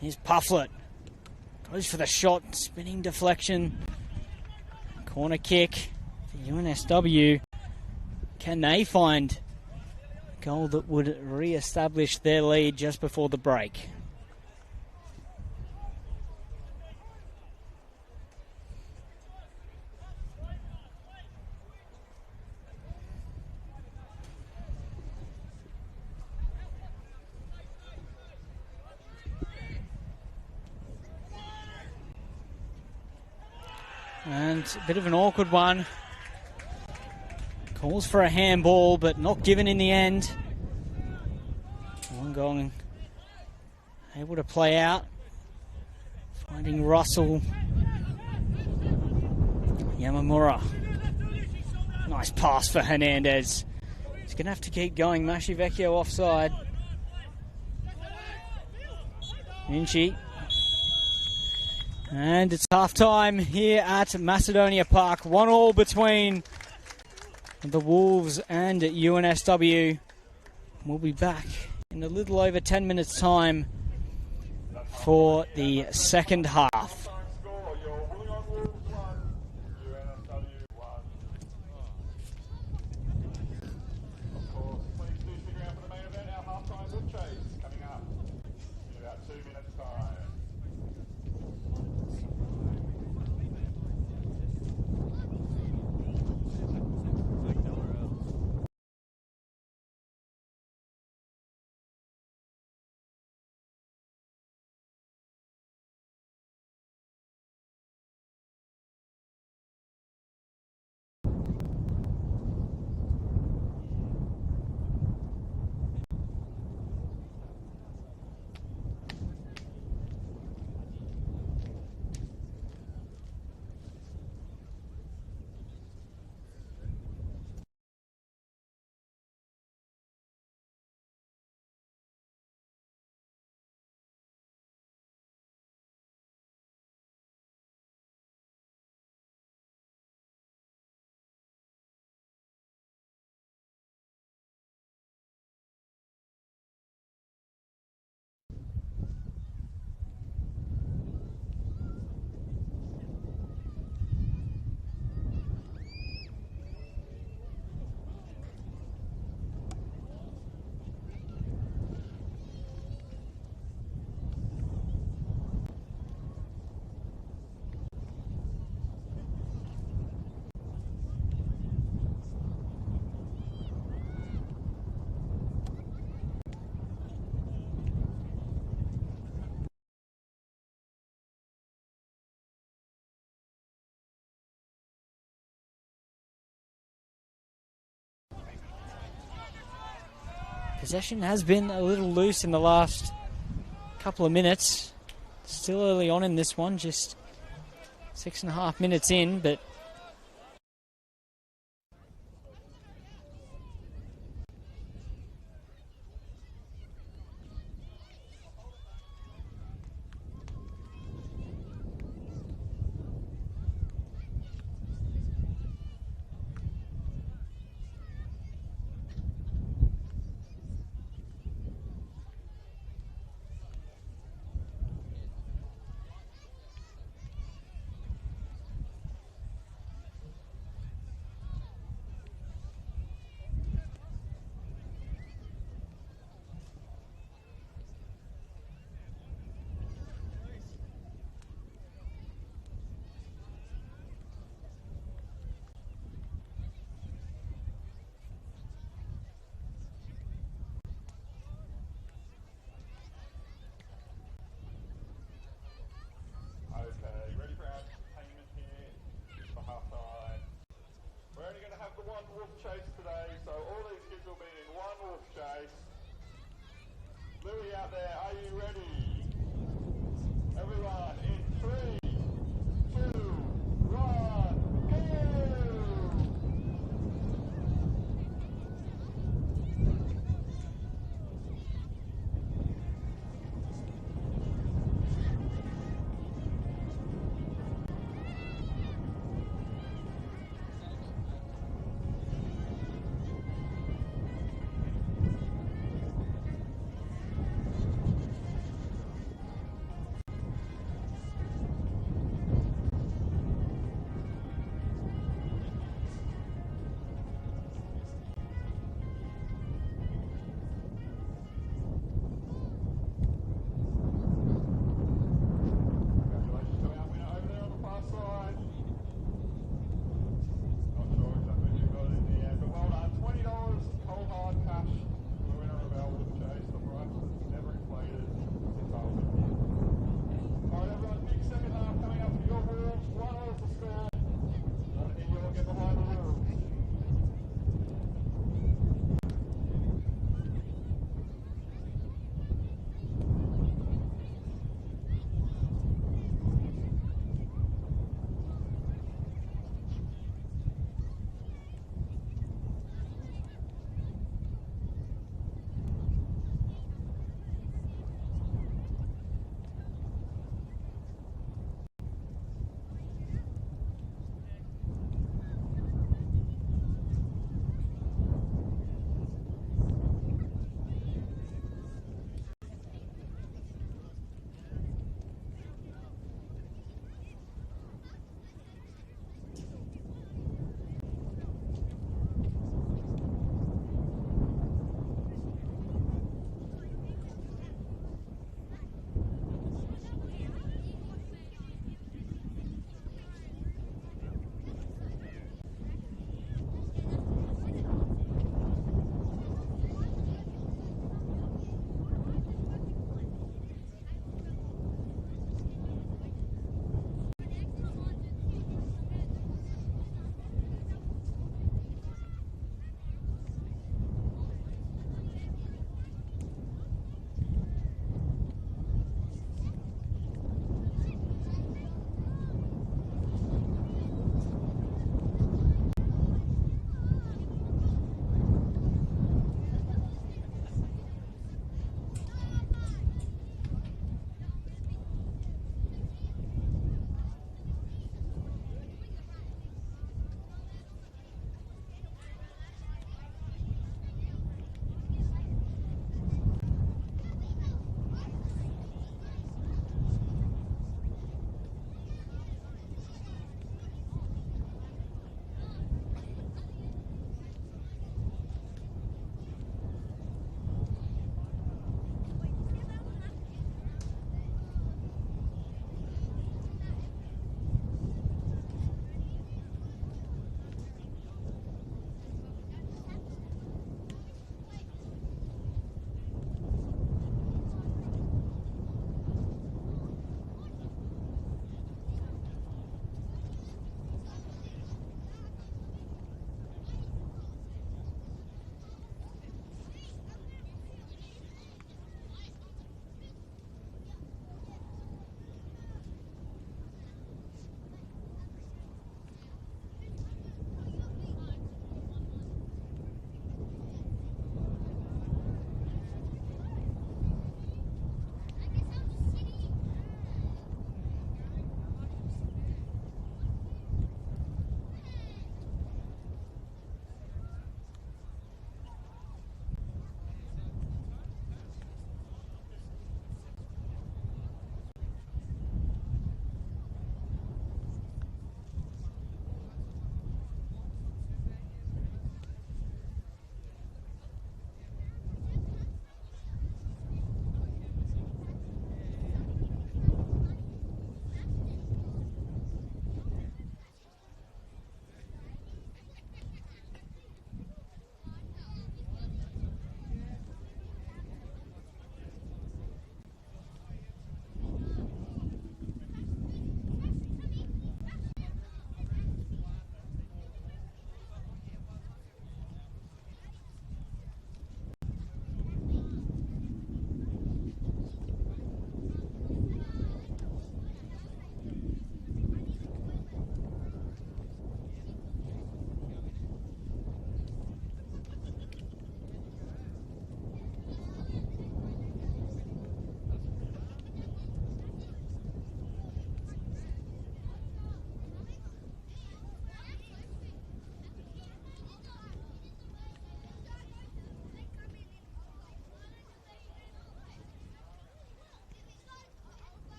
Here's Pufflet. Goes for the shot. Spinning deflection. Corner kick for UNSW. Can they find goal that would re-establish their lead just before the break? And a bit of an awkward one. Calls for a handball, but not given in the end. Wollongong able to play out. Finding Russell. Yamamura. Nice pass for Hernandez. He's going to have to keep going. Mashivecchio offside. Minchi. And it's half time here at Macedonia Park. 1-1 between the Wolves and UNSW. We'll be back in a little over 10 minutes' time for the second half. possession has been a little loose in the last couple of minutes. Still early on in this one, just 6.5 minutes in, but Okay, ready for our entertainment here for half time. We're only going to have the one wolf chase today, so all these kids will be in one wolf chase. Louis out there, are you ready? Everyone, in 3, 2, 1, go!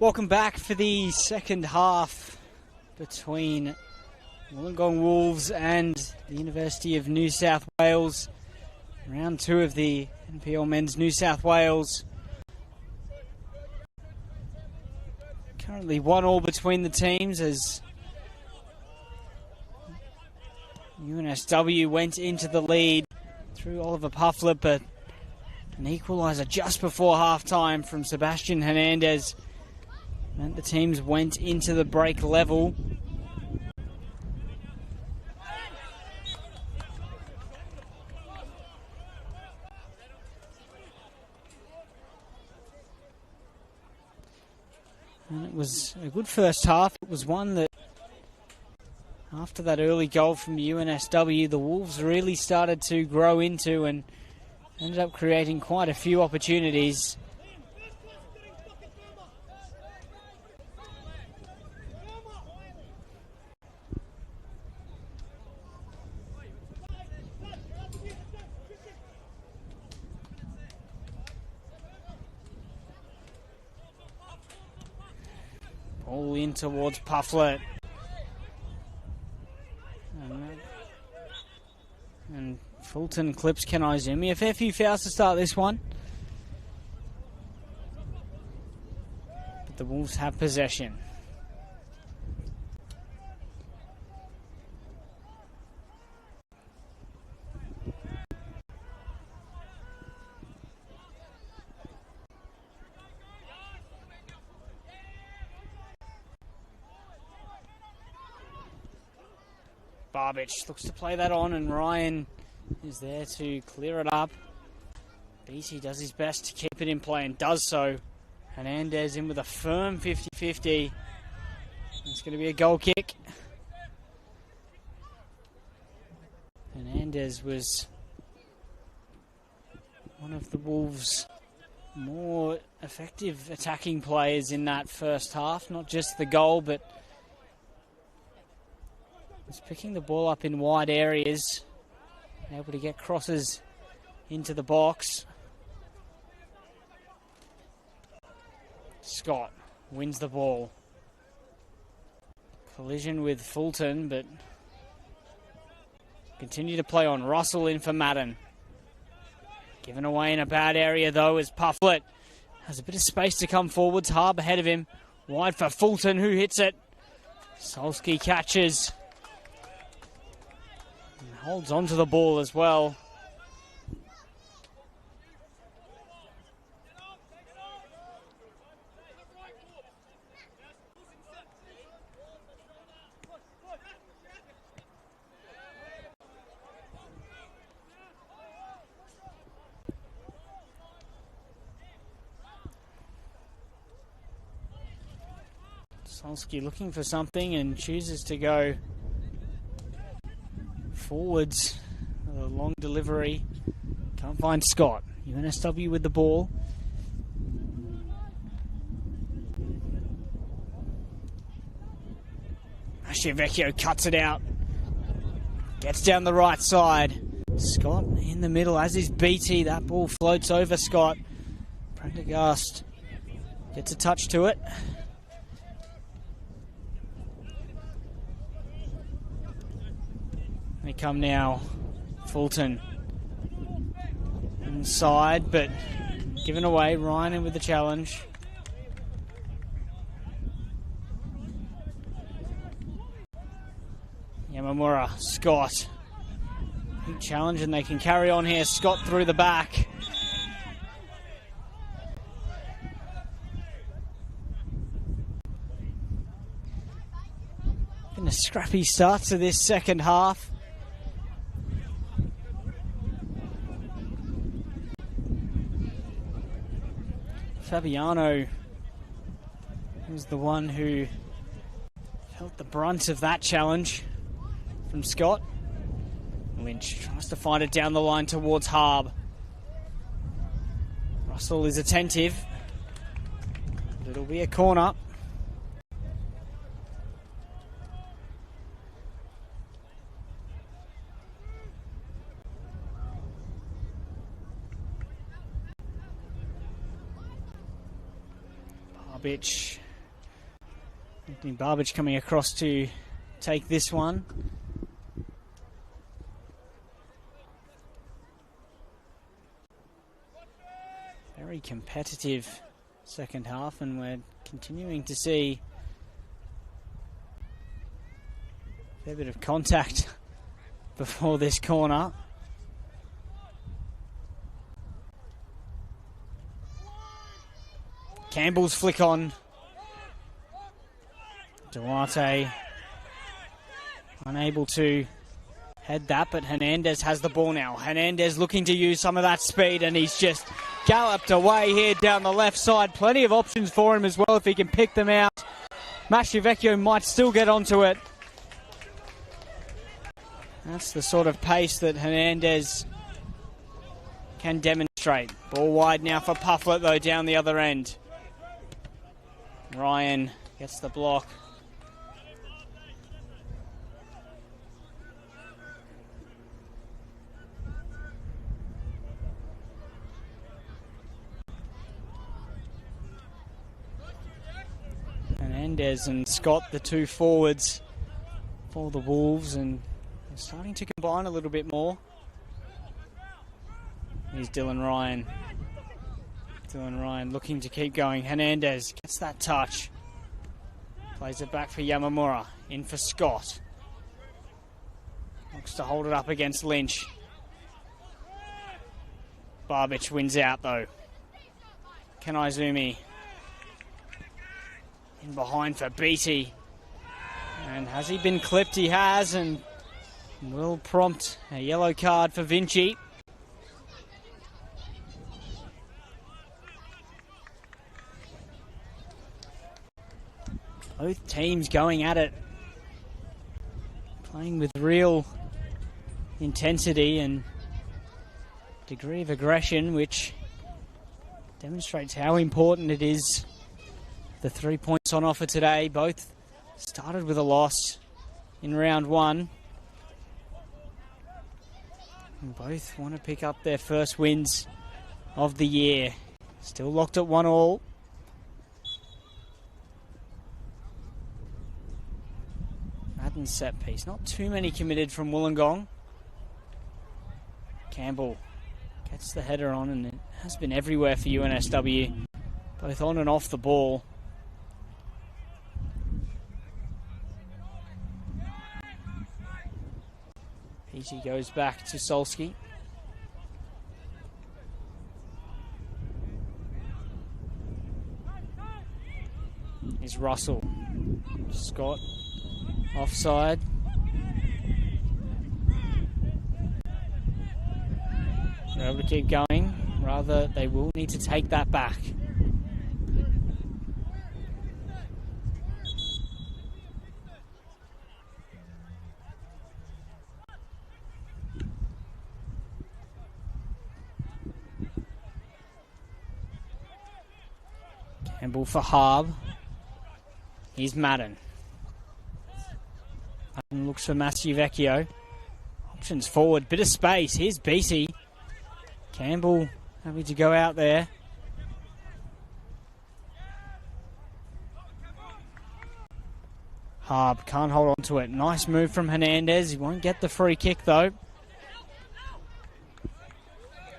Welcome back for the second half between Wollongong Wolves and the University of New South Wales. Round 2 of the NPL Men's New South Wales. Currently 1-1 between the teams as UNSW went into the lead through Oliver Pufflet, but an equalizer just before half-time from Sebastian Hernandez meant the teams went into the break level. And it was a good first half. It was one that, after that early goal from UNSW, the Wolves really started to grow into and ended up creating quite a few opportunities. Ball in towards Pufflet. And Fulton clips Ken Izumi. A fair few fouls to start this one. But the Wolves have possession. Barbich looks to play that on, and Ryan is there to clear it up. Beatty does his best to keep it in play and does so. Hernandez in with a firm 50-50. It's going to be a goal kick. Hernandez was one of the Wolves' more effective attacking players in that first half. Not just the goal, but was picking the ball up in wide areas, able to get crosses into the box. Scott wins the ball. Collision with Fulton, but continue to play on. Russell in for Madden. Given away in a bad area though as Pufflet has a bit of space to come forwards. Harb ahead of him. Wide for Fulton, who hits it. Solski catches. Holds on to the ball as well. Solski looking for something and chooses to go forwards. A long delivery. Can't find Scott. UNSW with the ball. Vecchio cuts it out. Gets down the right side. Scott in the middle, as is BT. That ball floats over Scott. Prendergast gets a touch to it. They come now. Fulton inside, but given away. Ryan in with the challenge. Yamamura, Scott. Big challenge, and they can carry on here. Scott through the back. Been a scrappy start to this second half. Fabiano was the one who felt the brunt of that challenge from Scott. Lynch tries to find it down the line towards Harb. Russell is attentive. But it'll be a corner. Barbich Anthony Barbage coming across to take this one. Very competitive second half, and we're continuing to see a fair bit of contact before this corner. Campbell's flick on. Duarte unable to head that, but Hernandez has the ball now. Hernandez looking to use some of that speed, and he's just galloped away here down the left side. Plenty of options for him as well if he can pick them out. Mastrievecchio might still get onto it. That's the sort of pace that Hernandez can demonstrate. Ball wide now for Pufflet though down the other end. Ryan gets the block. Hernandez and Scott, the two forwards for the Wolves, and they're starting to combine a little bit more. Here's Dylan Ryan. Dylan Ryan looking to keep going. Hernandez gets that touch. Plays it back for Yamamura. In for Scott. Looks to hold it up against Lynch. Barbich wins out though. Kanaizumi in behind for Beattie. And has he been clipped? He has, and will prompt a yellow card for Vinci. Both teams going at it, playing with real intensity and degree of aggression, which demonstrates how important it is. The 3 points on offer today, both started with a loss in round one. And both want to pick up their first wins of the year. Still locked at 1-1. Madden set piece. Not too many committed from Wollongong. Campbell gets the header on, and it has been everywhere for UNSW, both on and off the ball. Peachy goes back to Solski. Here's Russell. Scott offside. They're able to keep going. Rather, they will need to take that back. Campbell for Harb. Here's Madden. Madden looks for Mastrievecchio. Options forward, bit of space. Here's Beattie. Campbell happy to go out there. Harb can't hold on to it. Nice move from Hernandez. He won't get the free kick though.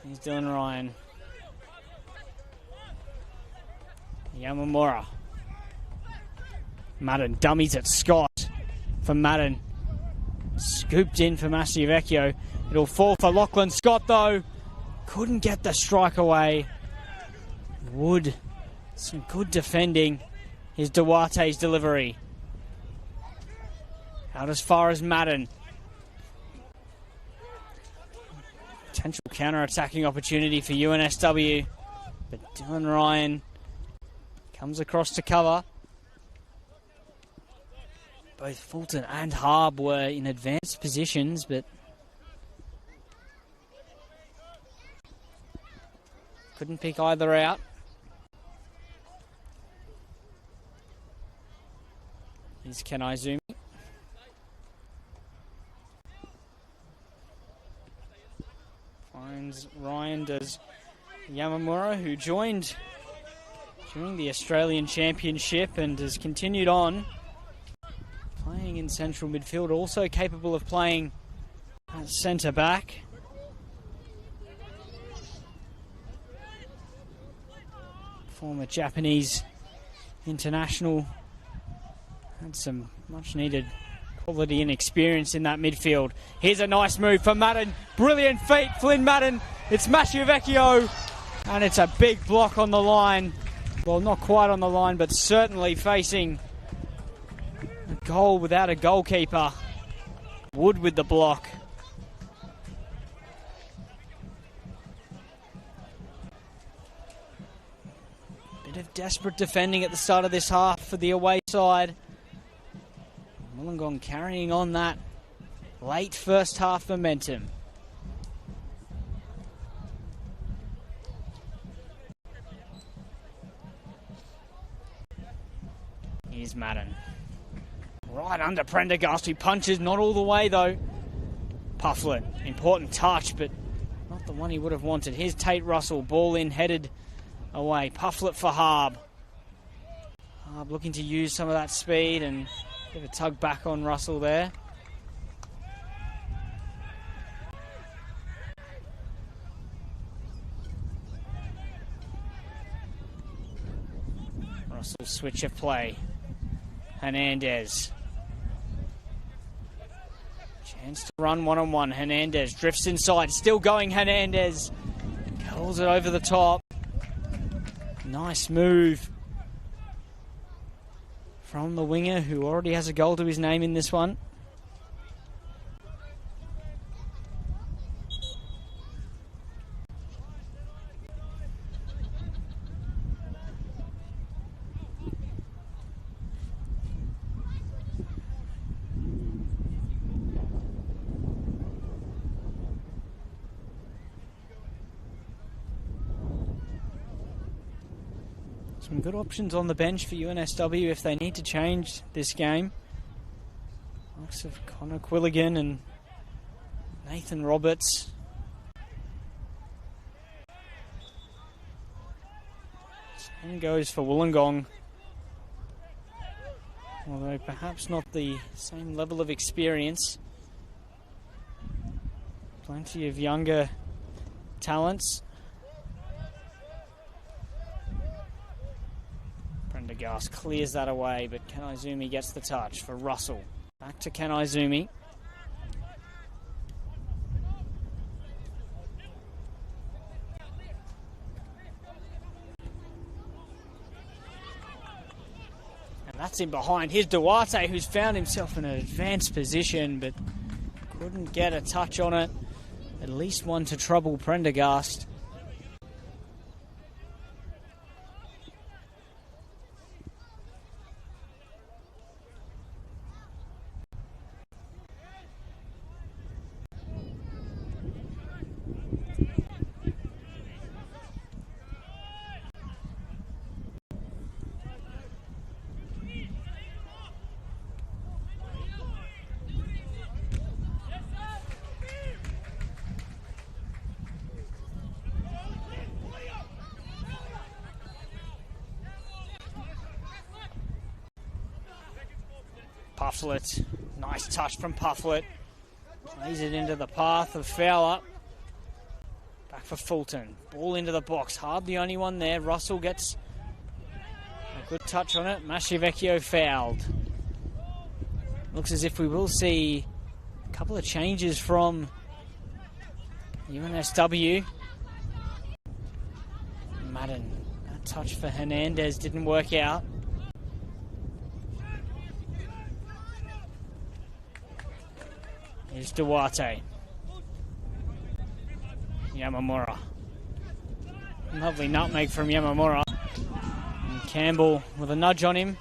Here's Dylan Ryan. Yamamura. Madden dummies at Scott for Madden. Scooped in for Mastrievecchio. It'll fall for Lachlan Scott though. Couldn't get the strike away. Wood. Some good defending. Here's Duarte's delivery. Out as far as Madden. Potential counter-attacking opportunity for UNSW. But Dylan Ryan comes across to cover. Both Fulton and Harb were in advanced positions, but couldn't pick either out. Here's Kanaizumi. Finds Ryan, does Yamamura, who joined during the Australian Championship and has continued on playing in central midfield, also capable of playing at centre back. Former Japanese international, had some much needed quality and experience in that midfield. Here's a nice move for Madden. Brilliant feet, Flynn Madden. It's Masciavecchio, and it's a big block on the line. Well, not quite on the line, but certainly facing a goal without a goalkeeper. Wood with the block. Bit of desperate defending at the start of this half for the away side. Wollongong carrying on that late first half momentum. Here's Madden. Right under Prendergast, who punches not all the way though. Pufflet, important touch, but not the one he would have wanted. Here's Tate Russell, ball in, headed away. Pufflet for Harb. Harb looking to use some of that speed and bit of a tug back on Russell there. Russell switch of play. Hernandez. Chance to run one-on-one. Hernandez drifts inside. Still going Hernandez. Curls it over the top. Nice move from the winger, who already has a goal to his name in this one. Some good options on the bench for UNSW if they need to change this game. Looks of Connor Quilligan and Nathan Roberts. Same goes for Wollongong, although perhaps not the same level of experience. Plenty of younger talents. Prendergast clears that away, but Kanaizumi gets the touch for Russell. Back to Kanaizumi. And that's in behind. Here's Duarte, who's found himself in an advanced position, but couldn't get a touch on it. At least one to trouble Prendergast. Pufflet, nice touch from Pufflet. Plays it into the path of Fowler. Back for Fulton. Ball into the box. Hard the only one there. Russell gets a good touch on it. Masciavecchio fouled. Looks as if we will see a couple of changes from UNSW. Madden. That touch for Hernandez didn't work out. Here's Duarte. Yamamura. Lovely nutmeg from Yamamura. And Campbell with a nudge on him.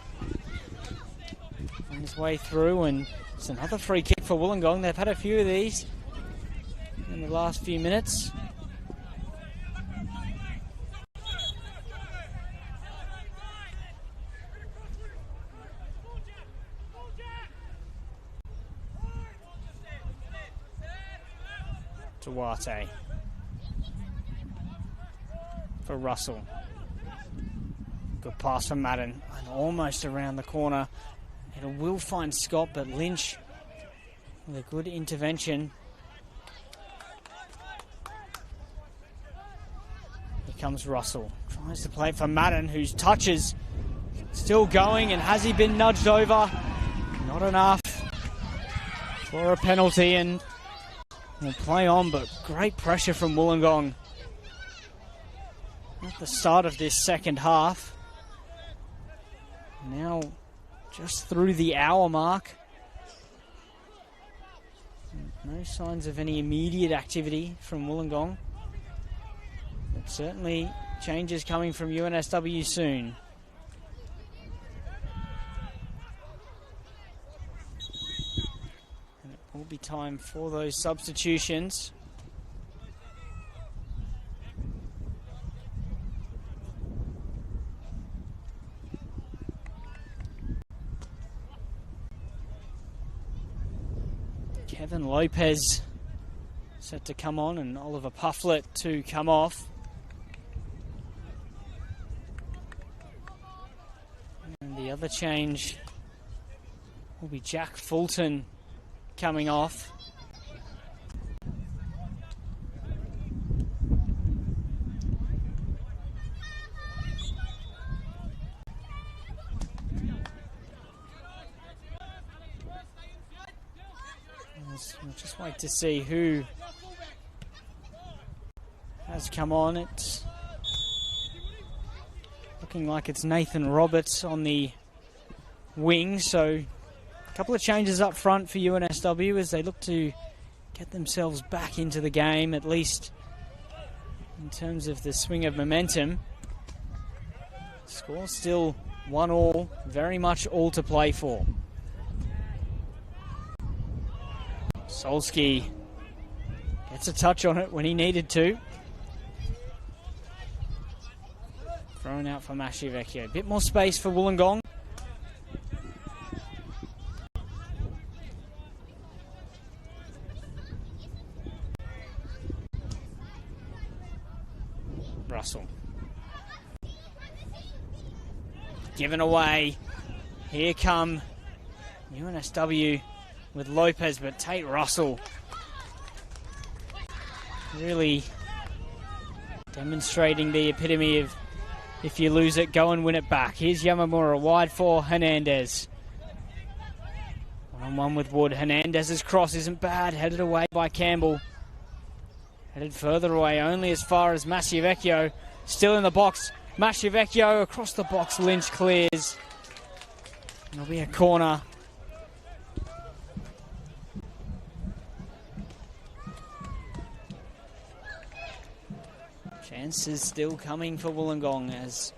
On his way through, and it's another free kick for Wollongong. They've had a few of these in the last few minutes. Duarte for Russell. Good pass from Madden, and almost around the corner. It will find Scott, but Lynch with a good intervention. Here comes Russell. Tries to play for Madden, whose touches still going, and has he been nudged over? Not enough for a penalty, and we'll play on, but great pressure from Wollongong at the start of this second half. Now just through the hour mark. No signs of any immediate activity from Wollongong, but certainly changes coming from UNSW soon. And it will be time for those substitutions. Kevin Lopez set to come on, and Oliver Pufflet to come off. And the other change will be Jack Fulton coming off. We'll just wait to see who has come on. It's looking like it's Nathan Roberts on the wing, so a couple of changes up front for UNSW as they look to get themselves back into the game, at least in terms of the swing of momentum. Score still 1-1, very much all to play for. Solski gets a touch on it when he needed to. Thrown out for Masciavecchio. A bit more space for Wollongong. Russell. Given away. Here come UNSW with Lopez, but Tate Russell really demonstrating the epitome of if you lose it, go and win it back. Here's Yamamura wide for Hernandez. One-on-one with Wood. Hernandez's cross isn't bad, headed away by Campbell. Headed further away, only as far as Masciavecchio. Still in the box. Masciavecchio across the box, Lynch clears. It'll be a corner. Chances still coming for Wollongong as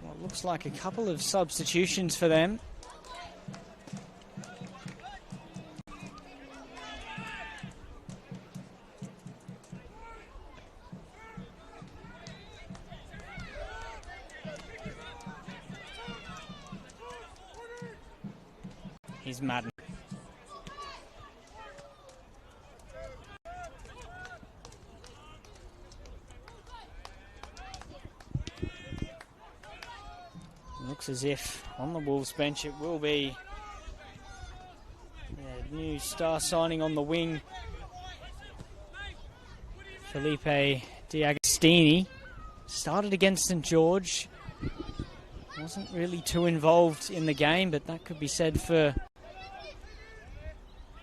what looks like a couple of substitutions for them. Here's Madden. Looks as if on the Wolves bench it will be a new star signing on the wing. Felipe D'Agostini started against St George. Wasn't really too involved in the game, but that could be said for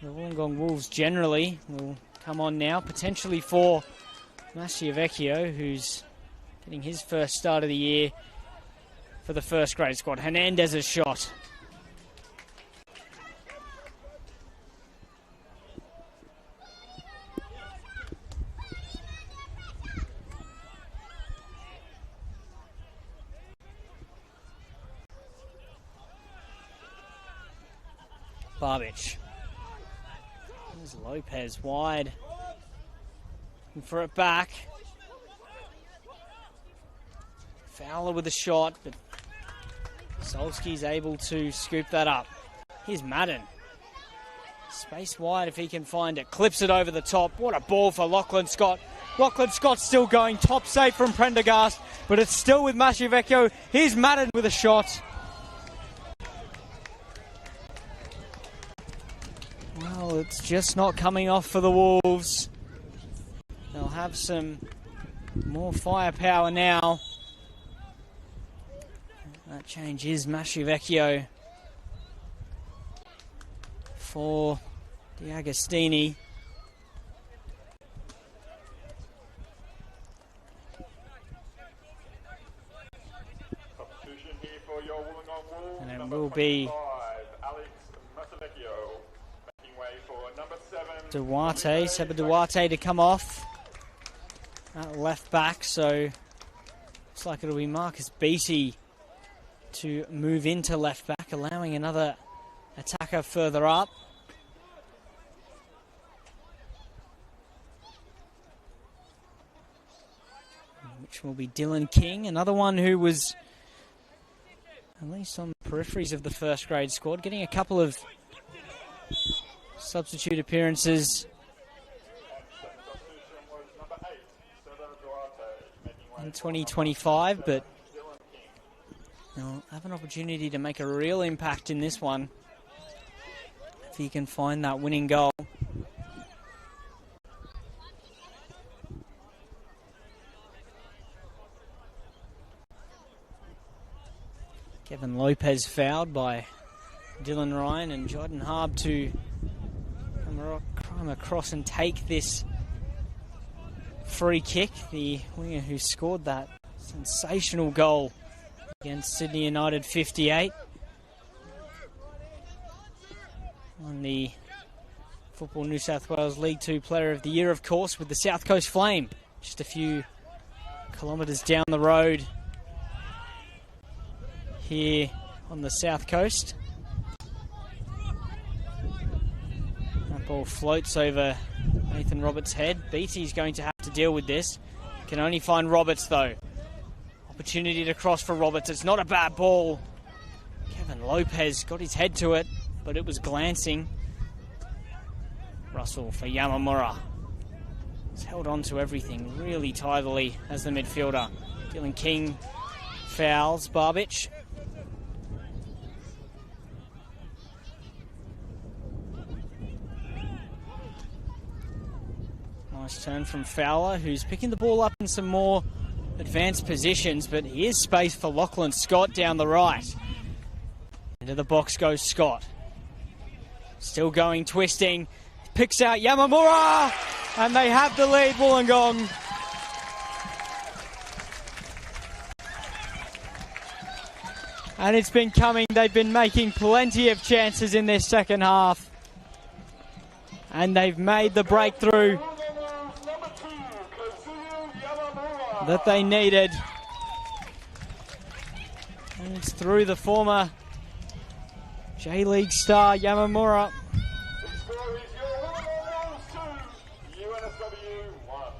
the Wollongong Wolves generally. Will come on now, potentially for Masciavecchio, who's getting his first start of the year for the first grade squad. Hernandez's shot. Barbich. There's Lopez wide. Looking for it back. Fowler with a shot, but Solski's able to scoop that up. Here's Madden. Space wide if he can find it. Clips it over the top. What a ball for Lachlan Scott. Lachlan Scott still going. Top save from Prendergast, but it's still with Maschivecchio. Here's Madden with a shot. Well, it's just not coming off for the Wolves. They'll have some more firepower now. That change is Maschivecchio for D'Agostini. Substitution here for your Wollongong Wolves. And it Number will be 25, Alex Maschivecchio, making way for number 7. Duarte, Seba Duarte to come off at left back, so looks like it'll be Marcus Beattie to move into left back, allowing another attacker further up. Which will be Dylan King, another one who was at least on the peripheries of the first grade squad, getting a couple of substitute appearances in 2025, but he'll have an opportunity to make a real impact in this one if he can find that winning goal. Kevin Lopez fouled by Dylan Ryan, and Jordan Harb to come across and take this free kick. The winger who scored that sensational goal against Sydney United 58. On the Football New South Wales League 2 Player of the Year, of course, with the South Coast Flame. Just a few kilometres down the road here on the South Coast. That ball floats over Nathan Roberts' head. Beattie's going to have to deal with this. Can only find Roberts though. Opportunity to cross for Roberts. It's not a bad ball. Kevin Lopez got his head to it, but it was glancing. Russell for Yamamura. He's held on to everything really tidily as the midfielder. Dylan King fouls Barbic. Nice turn from Fowler, who's picking the ball up in some more advanced positions, but here's space for Lachlan Scott down the right. Into the box goes Scott. Still going, twisting. Picks out Yamamura, and they have the lead, Wollongong. And it's been coming. They've been making plenty of chances in this second half. And they've made the breakthrough that they needed. And it's through the former J-League star Yamamura. The score is your Wollongong Wolves 2, UNSW 1.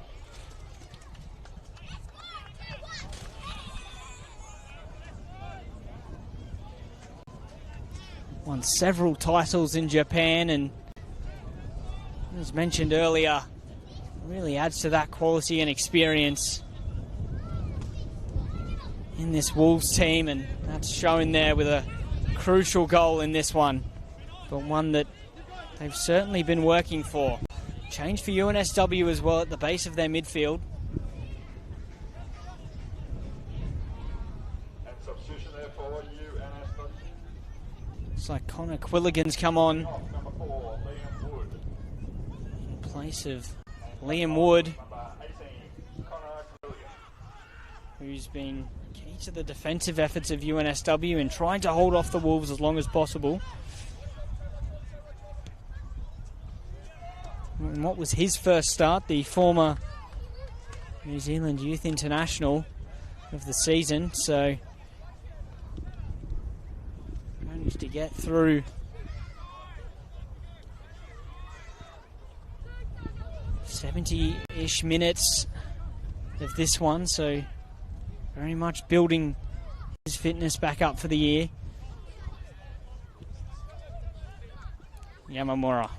Won several titles in Japan, and as mentioned earlier, really adds to that quality and experience in this Wolves team, and that's shown there with a crucial goal in this one, but one that they've certainly been working for. Change for UNSW as well at the base of their midfield. And substitution there for UNSW. It's like Connor Quilligan's come on Number 4, Liam Wood. in place of Liam Wood, Number 18, Connor Quilligan. who's been key to the defensive efforts of UNSW in trying to hold off the Wolves as long as possible. And what was his first start, the former New Zealand Youth International of the season, so managed to get through 70-ish minutes of this one, so very much building his fitness back up for the year. Yamamura.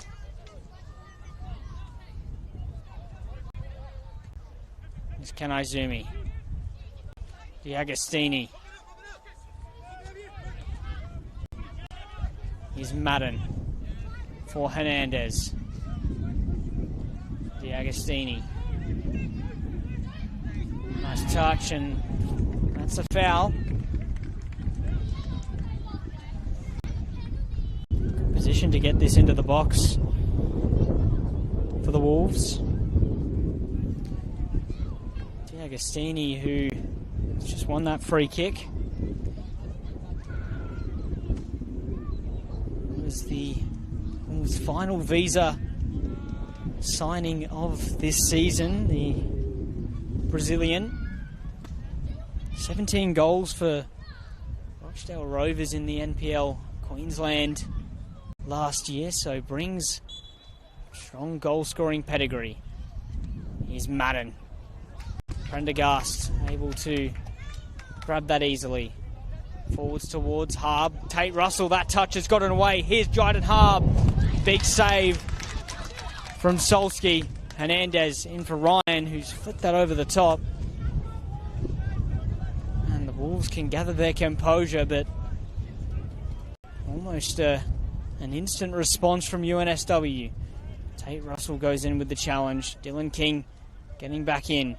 Kanaizumi. D'Agostini. Here's Madden for Hernandez. D'Agostini. Nice touch, and that's a foul. Good position to get this into the box for the Wolves. D'Agostini, who just won that free kick. It was the Wolves' final visa signing of this season, the Brazilian. 17 goals for Rochdale Rovers in the NPL Queensland last year, so brings strong goal-scoring pedigree. Here's Madden. Prendergast able to grab that easily. Forwards towards Harb. Tate Russell, that touch has gotten away. Here's Jyden Harb. Big save from Solski. Hernandez in for Ryan, who's flipped that over the top. And the Wolves can gather their composure, but almost an instant response from UNSW. Tate Russell goes in with the challenge. Dylan King getting back in.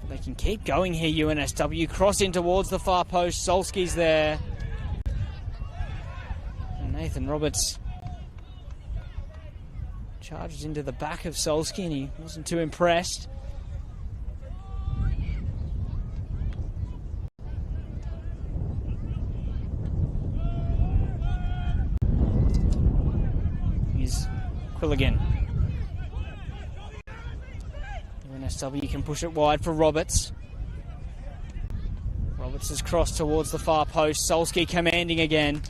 They can keep going here, UNSW. Cross in towards the far post. Solski's there. And Nathan Roberts charged into the back of Solski, and he wasn't too impressed. Here's Quilligan. UNSW can push it wide for Roberts. Roberts has crossed towards the far post. Solski commanding again.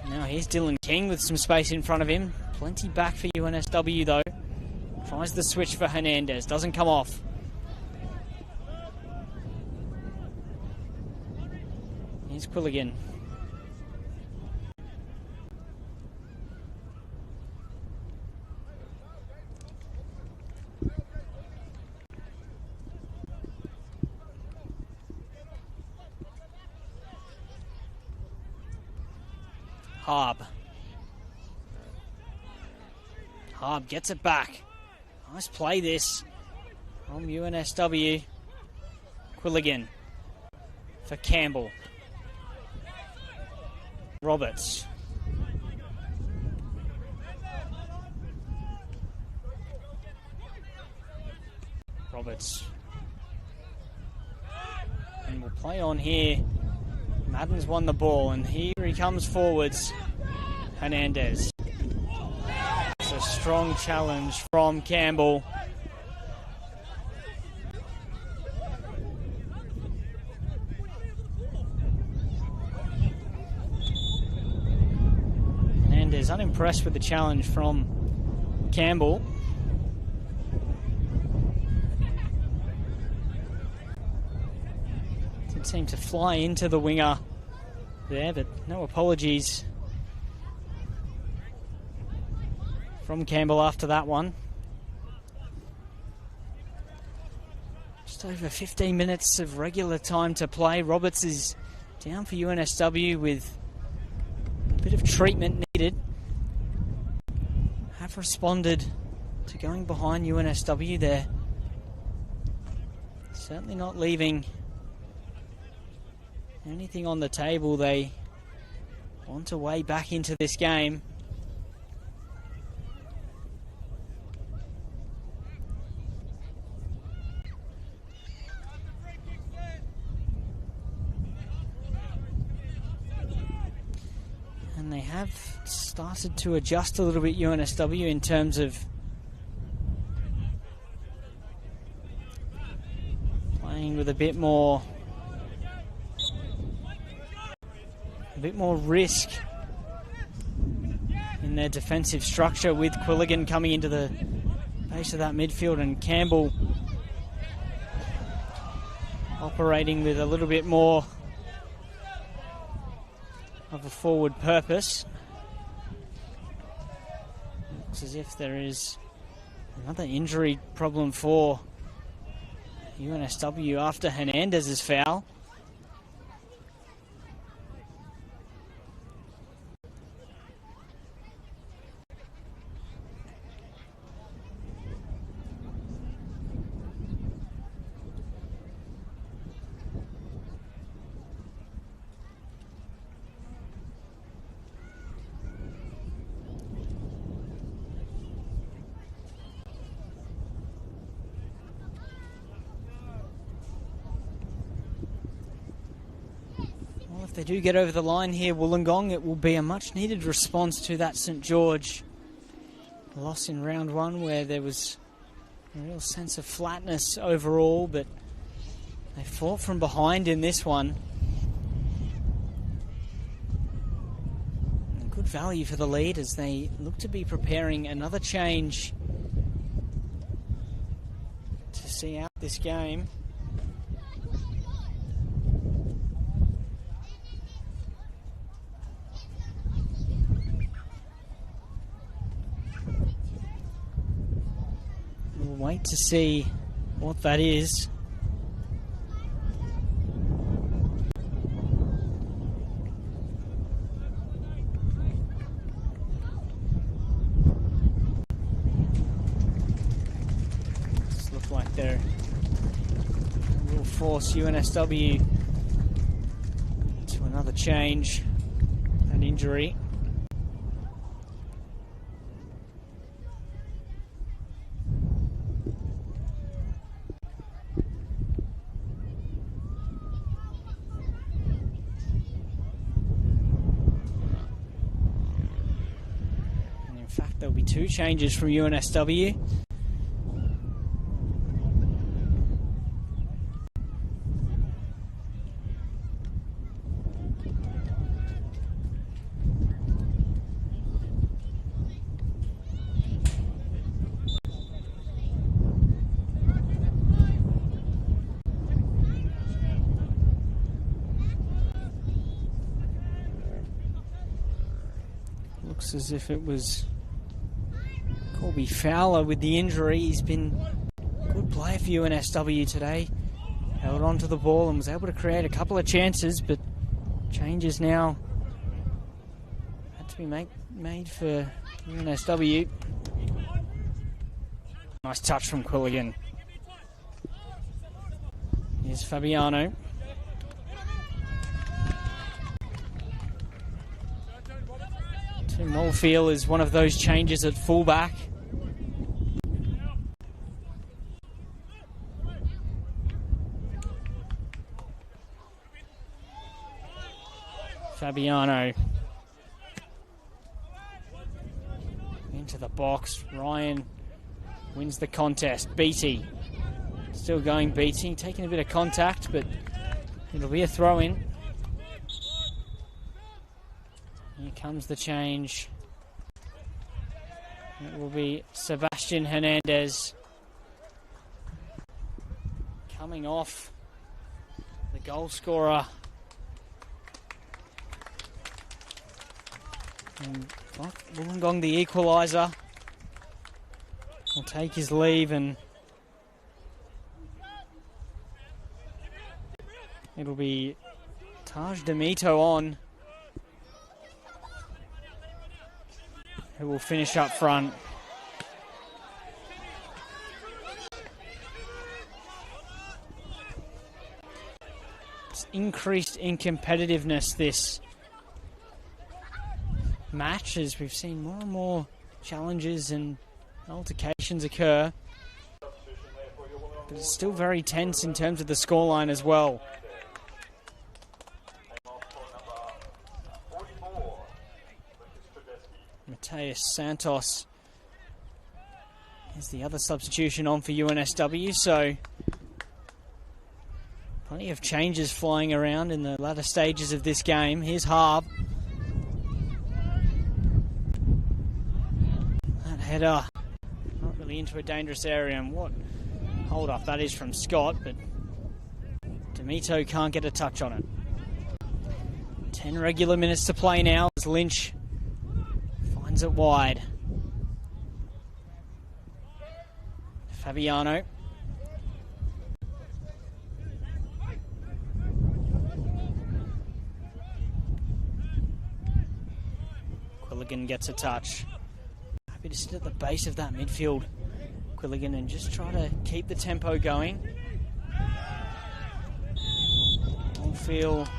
Now here's Dylan King with some space in front of him. Plenty back for UNSW though. Tries the switch for Hernandez. Doesn't come off. Here's Quilligan. Harb gets it back. Nice play this from UNSW. Quilligan for Campbell. Roberts. And we'll play on here. Madden's won the ball, and here he comes forwards. Hernandez. It's a strong challenge from Campbell. Hernandez unimpressed with the challenge from Campbell. Didn't seem to fly into the winger there, but no apologies from Campbell after that one. Just over 15 minutes of regular time to play. Roberts is down for UNSW with a bit of treatment needed. Have responded to going behind UNSW there. Certainly not leaving anything on the table. They want a way back into this game. And they have started to adjust a little bit, UNSW, in terms of playing with a bit more risk in their defensive structure, with Quilligan coming into the base of that midfield and Campbell operating with a little bit more of a forward purpose. Looks as if there is Another injury problem for UNSW after Hernandez's foul. If they do get over the line here, Wollongong, it will be a much needed response to that St George loss in round one, where there was a real sense of flatness overall, but they fought from behind in this one. And good value for the lead as they look to be preparing another change to see out this game. Wait to see what that is. This looks like they're will force UNSW to another change. An injury. There'll be two changes from UNSW. Looks as if it was Corby Fowler with the injury. He's been a good player for UNSW today. Held on to the ball and was able to create a couple of chances, but changes now had to be made for UNSW. Nice touch from Quilligan. Here's Fabiano. Tim Molefield is one of those changes at fullback. Fabiano into the box. Ryan wins the contest. Beatty still going. Beatty taking a bit of contact, but it'll be a throw-in. Here comes the change. It will be Sebastian Hernandez coming off, the goal scorer. And Wollongong, the equalizer, will take his leave, and it'll be Taj Demito on, who will finish up front. It's increased in competitiveness this match, as we've seen more and more challenges and altercations occur. But it's still very tense in terms of the scoreline as well. Mateus Santos is the other substitution on for UNSW, so plenty of changes flying around in the latter stages of this game. Here's Harb. That header, not really into a dangerous area, and what hold up that is from Scott, but Demito can't get a touch on it. 10 regular minutes to play now as Lynch finds it wide. Fabiano. Quilligan gets a touch. Happy to sit at the base of that midfield, Quilligan, and just try to keep the tempo going. Oldfield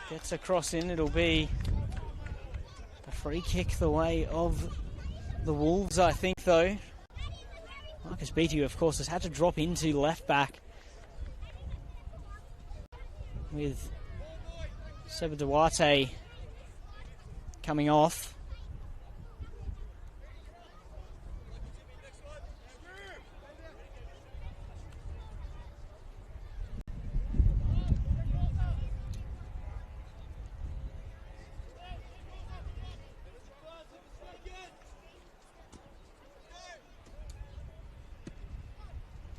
gets a cross in. It'll be a free kick the way of the Wolves, I think, though. Marcus Beattie, of course, has had to drop into left back with Seba Duarte coming off.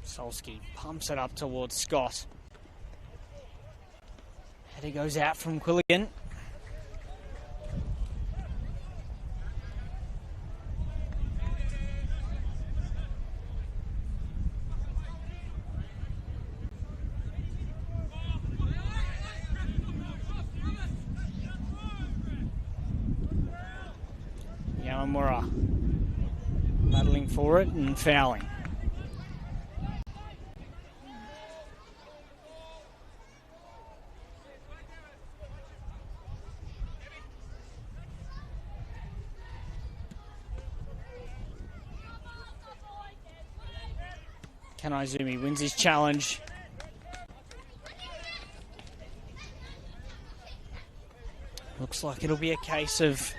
Solsky pumps it up towards Scott. Header goes out from Quilligan. Yamamura battling for it and fouling. Kanaizumi wins his challenge. Looks like it'll be a case of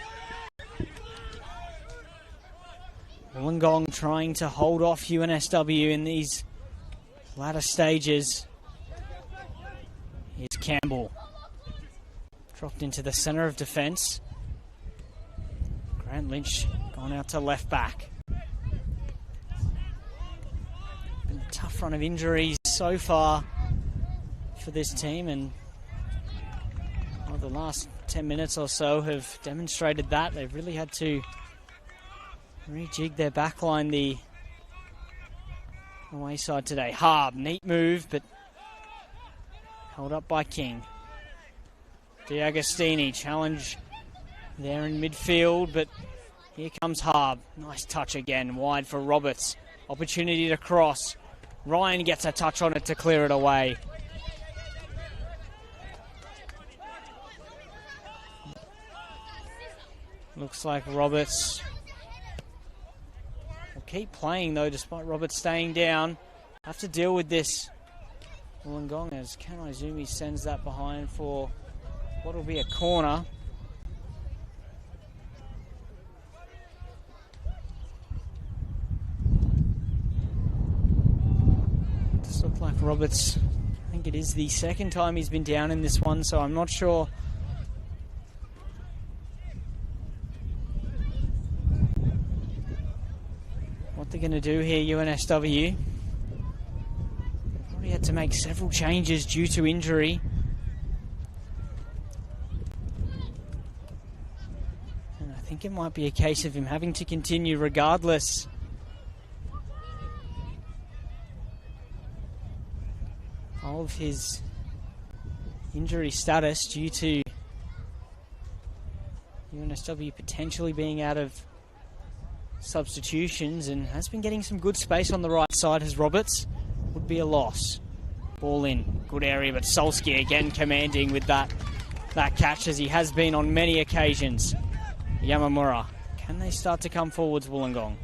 Wollongong trying to hold off UNSW in these latter stages. Here's Campbell. Dropped into the centre of defence. Grant Lynch gone out to left back. Been a tough run of injuries so far for this team, and the last 10 minutes or so have demonstrated that. They've really had to rejig their backline the away side today. Harb, neat move, but held up by King. D'Agostini, challenge there in midfield, but here comes Harb. Nice touch again, wide for Roberts. Opportunity to cross. Ryan gets a touch on it to clear it away. Looks like Roberts will keep playing though, despite Roberts staying down. Have to deal with this. Wollongong as Kanaizumi sends that behind for what will be a corner. This looks like Roberts, I think it is the second time he's been down in this one, so I'm not sure what they're going to do here, UNSW. Already had to make several changes due to injury. And I think it might be a case of him having to continue regardless. Of his injury status due to UNSW potentially being out of substitutions, and has been getting some good space on the right side as Roberts. Would be a loss. Ball in, good area, but Solsky again commanding with that catch, as he has been on many occasions. Yamamura, can they start to come forwards, Wollongong?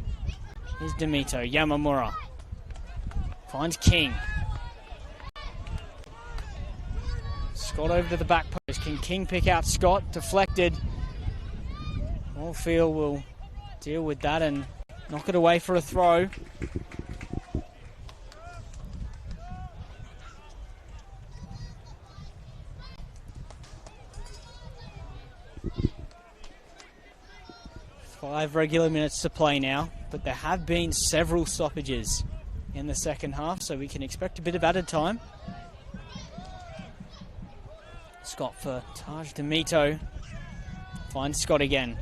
Here's Demito, Yamamura finds King. Scott over to the back post. Can King pick out Scott? Deflected. Oldfield will deal with that and knock it away for a throw. Five regular minutes to play now, but there have been several stoppages in the second half, so we can expect a bit of added time. Scott for Taj Demito. Finds Scott again.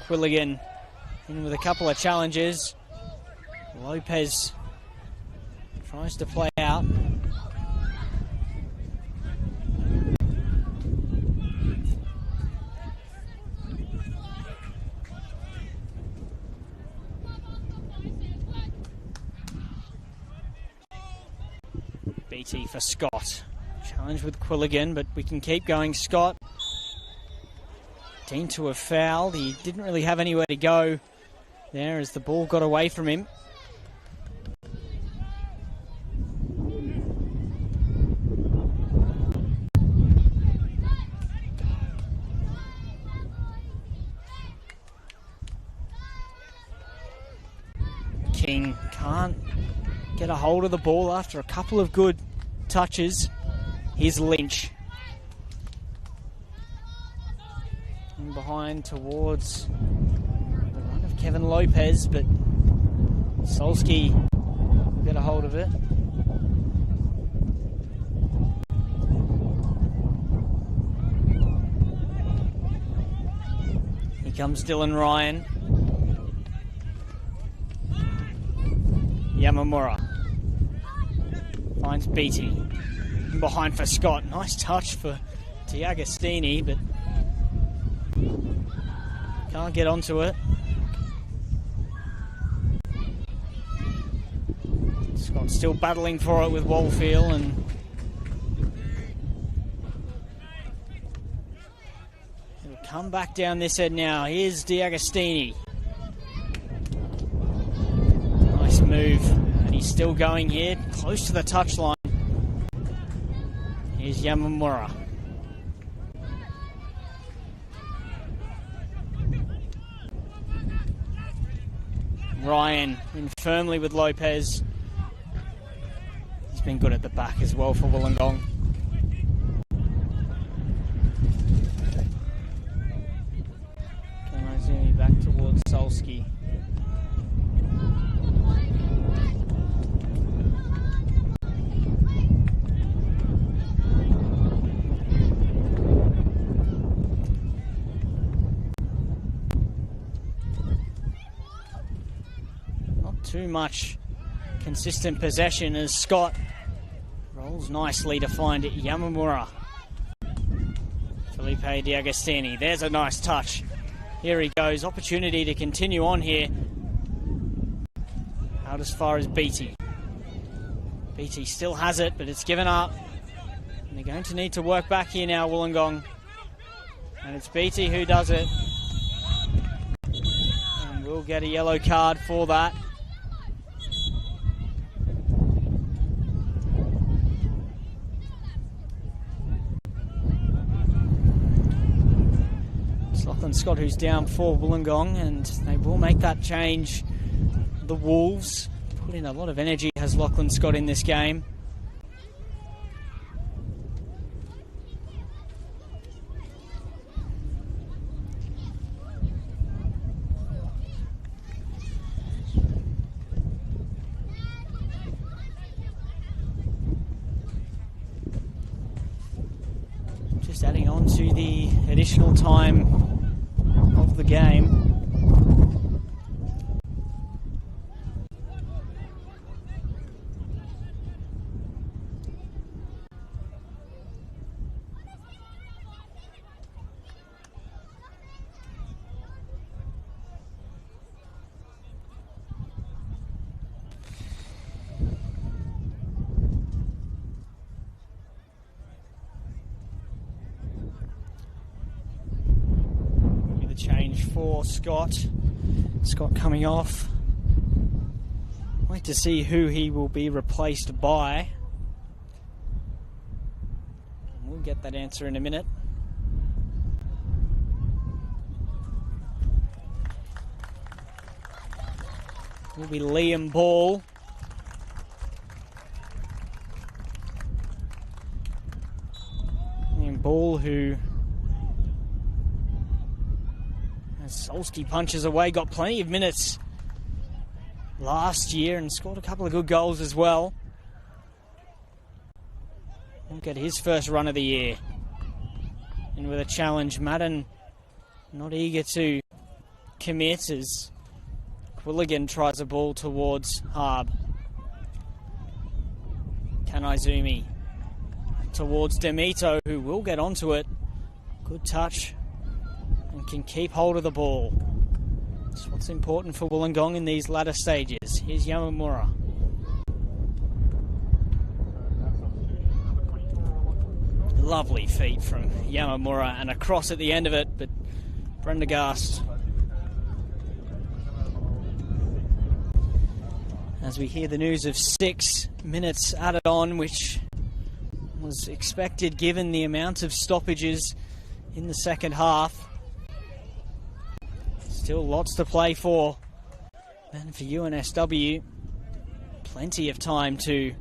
Quilligan in with a couple of challenges. Lopez tries to play out. BT for Scott. Challenge with Quilligan, but we can keep going. Scott deemed to have fouled. He didn't really have anywhere to go there as the ball got away from him. King can't get a hold of the ball after a couple of good touches. Here's Lynch. In behind towards the run of Kevin Lopez, but Solski will get a hold of it. Here comes Dylan Ryan. Yamamura finds Beatty. In behind for Scott. Nice touch for D'Agostini, but can't get onto it. Scott still battling for it with Wallfield, and he'll come back down this end now. Here's D'Agostini. Nice move, and he's still going here, close to the touchline. Here's Yamamura. Ryan in firmly with Lopez. He's been good at the back as well for Wollongong. Kanazumi back towards Solski. Too much consistent possession as Scott rolls nicely to find Yamamura. Felipe D'Agostini. There's a nice touch. Here he goes. Opportunity to continue on here. Out as far as Beatty. Beatty still has it, but it's given up. And they're going to need to work back here now, Wollongong. And it's Beatty who does it. And we'll get a yellow card for that. Scott, who's down for Wollongong, and they will make that change. The Wolves put in a lot of energy, has Lachlan Scott in this game. Just adding on to the additional time of the game. Change for Scott. Scott coming off. Wait to see who he will be replaced by. We'll get that answer in a minute. It will be Liam Ball. Liam Ball, who Solski punches away, got plenty of minutes last year and scored a couple of good goals as well. We'll get his first run of the year. And with a challenge, Madden not eager to commit as Quilligan tries a ball towards Harb. Kanaizumi towards Demito, who will get onto it. Good touch and can keep hold of the ball. That's what's important for Wollongong in these latter stages. Here's Yamamura. Lovely feet from Yamamura and a cross at the end of it, but Prendergast, as we hear the news of 6 minutes added on, which was expected given the amount of stoppages in the second half. Still lots to play for. And for UNSW, plenty of time to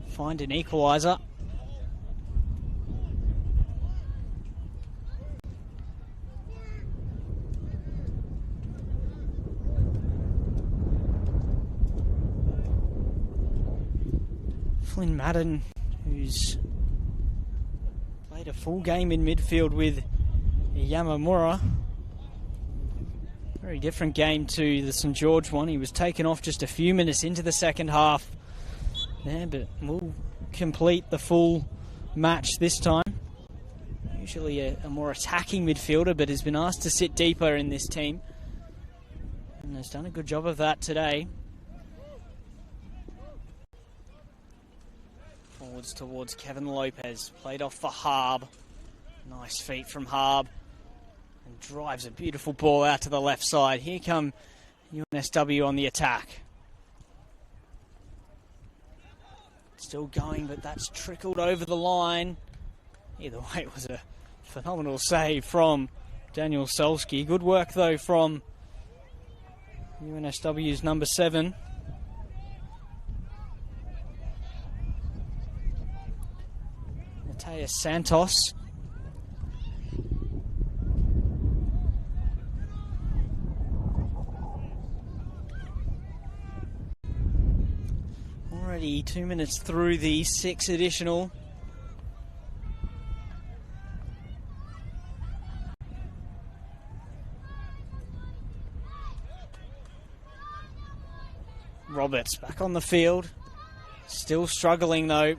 find an equalizer. Flynn Madden, who's played a full game in midfield with Yamamura. Very different game to the St George one. He was taken off just a few minutes into the second half there, but will complete the full match this time. Usually a more attacking midfielder, but has been asked to sit deeper in this team, and has done a good job of that today. Forwards towards Kevin Lopez, played off for Harb. Nice feet from Harb, and drives a beautiful ball out to the left side. Here come UNSW on the attack. Still going, but that's trickled over the line. Either way, it was a phenomenal save from Daniel Solski. Good work, though, from UNSW's number 7. Mateus Santos. Already 2 minutes through the 6 additional. Roberts back on the field. Still struggling though.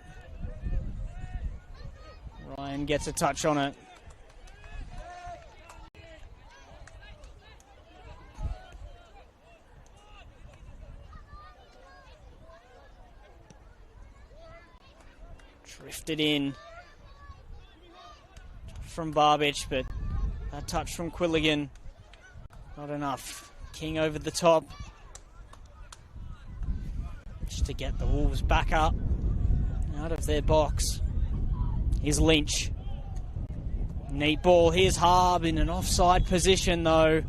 Ryan gets a touch on it. Drifted in from Barbich, but that touch from Quilligan, not enough. King over the top, just to get the Wolves back up out of their box. Here's Lynch. Neat ball. Here's Harb in an offside position though.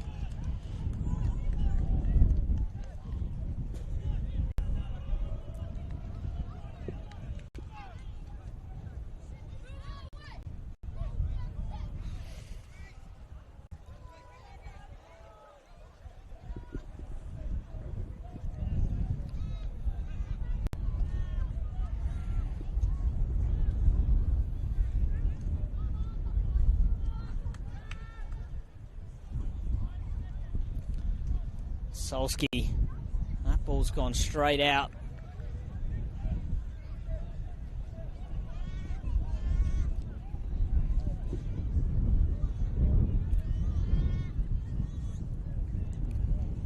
Solski, that ball's gone straight out.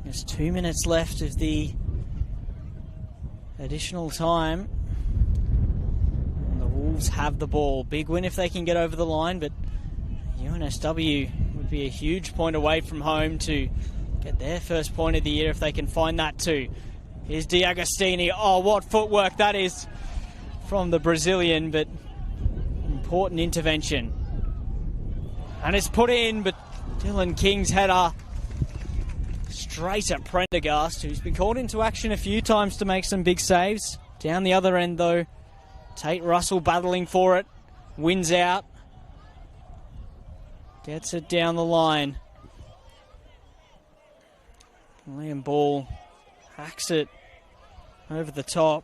There's 2 minutes left of the additional time. And the Wolves have the ball. Big win if they can get over the line, but UNSW would be a huge point away from home to get their first point of the year if they can find that too. Here's D'Agostini. Oh, what footwork that is from the Brazilian, but important intervention. And it's put in, but Dylan King's header straight at Prendergast, who's been called into action a few times to make some big saves. Down the other end though, Tate Russell battling for it, wins out, gets it down the line. Liam Ball hacks it over the top.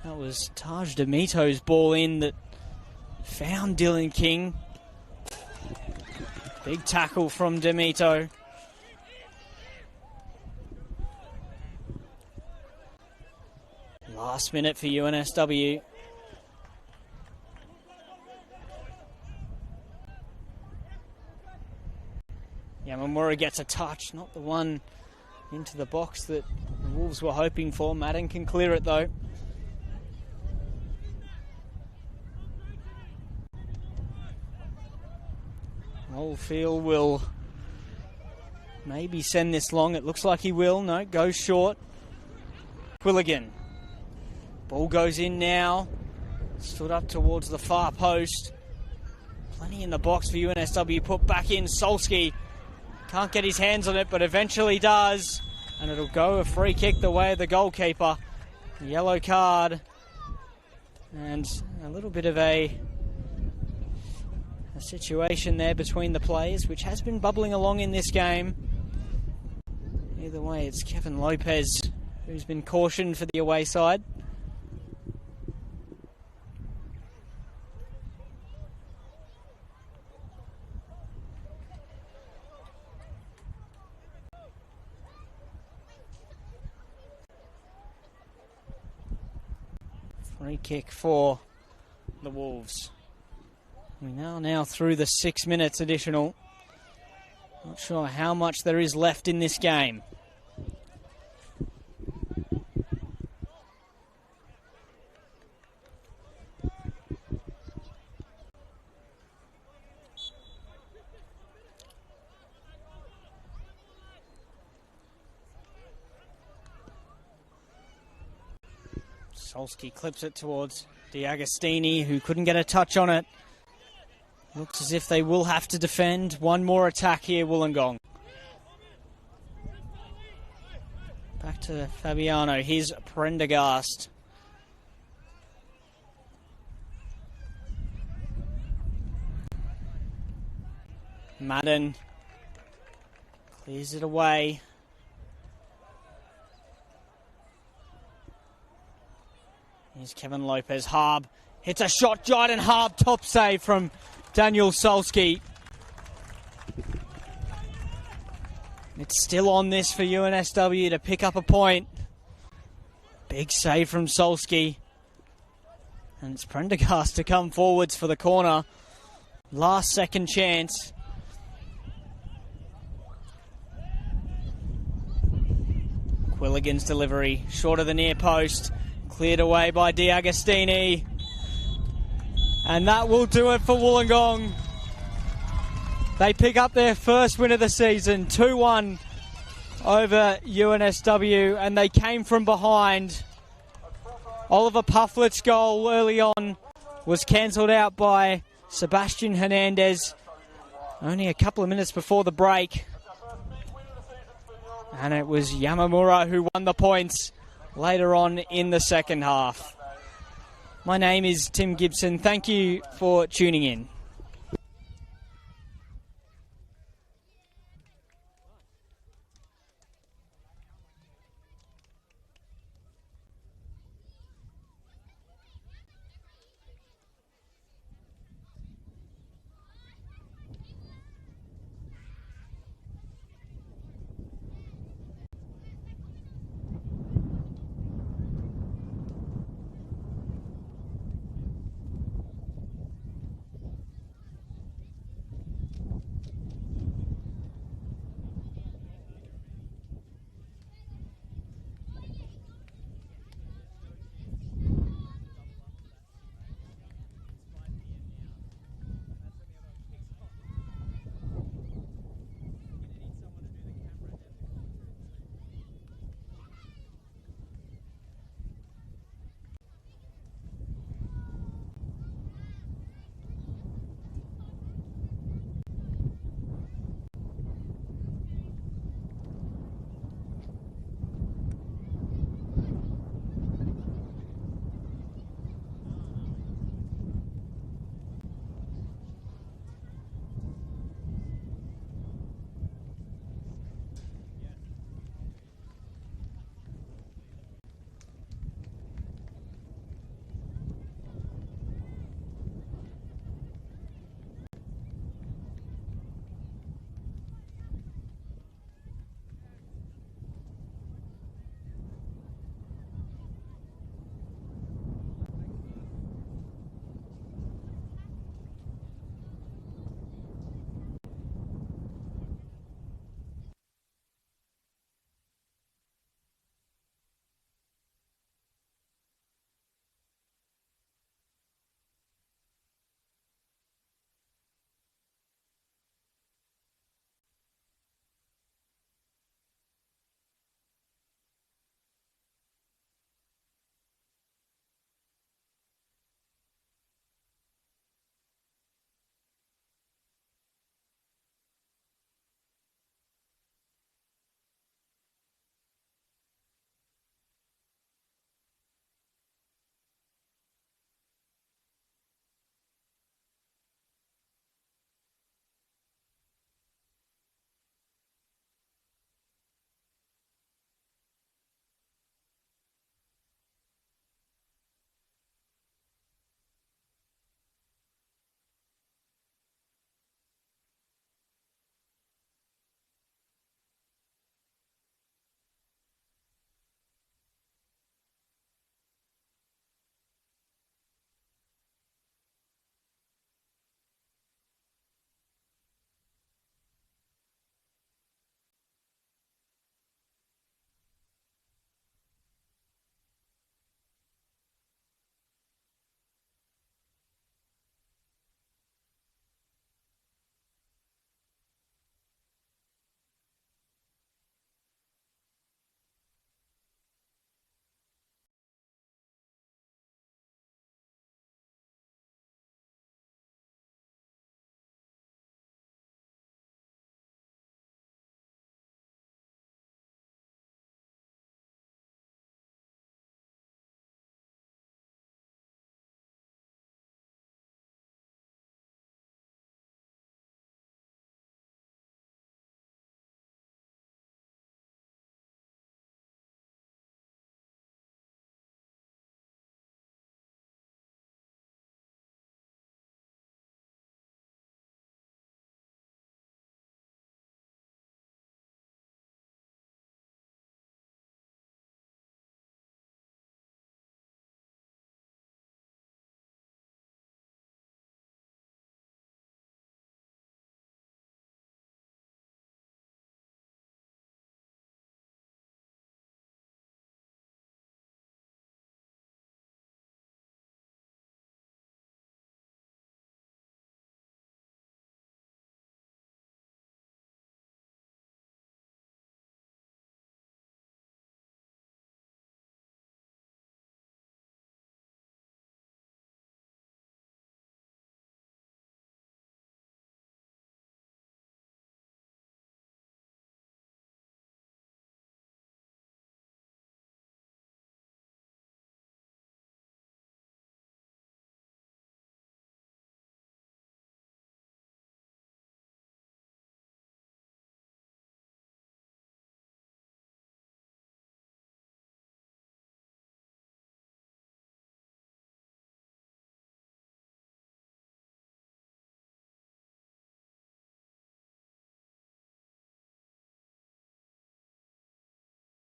That was Taj Demito's ball in that found Dylan King. Big tackle from Demito. Last minute for UNSW. Yamamura gets a touch, not the one into the box that the Wolves were hoping for. Madden can clear it though. Oldfield will maybe send this long. It looks like he will. No, goes short. Quilligan. Ball goes in now. Stood up towards the far post. Plenty in the box for UNSW. Put back in. Solski can't get his hands on it, but eventually does. And it'll go a free kick the way of the goalkeeper. Yellow card. And a little bit of a situation there between the players, which has been bubbling along in this game. Either way, it's Kevin Lopez who's been cautioned for the away side. Free kick for the Wolves. We now through the 6 minutes additional. Not sure how much there is left in this game. Solski clips it towards D'Agostini, who couldn't get a touch on it. Looks as if they will have to defend. One more attack here, Wollongong. Back to Fabiano. Here's Prendergast. Madden clears it away. Here's Kevin Lopez. Harb hits a shot. Jayden Harb, top save from Daniel Solski. It's still on this for UNSW to pick up a point. Big save from Solski. And it's Prendergast to come forwards for the corner. Last second chance. Quilligan's delivery, short of the near post. Cleared away by D'Agostini. And that will do it for Wollongong. They pick up their first win of the season, 2-1 over UNSW, and they came from behind. Oliver Pufflett's goal early on was cancelled out by Sebastian Hernandez only a couple of minutes before the break. And it was Yamamura who won the points later on in the second half. My name is Tim Gibson. Thank you for tuning in.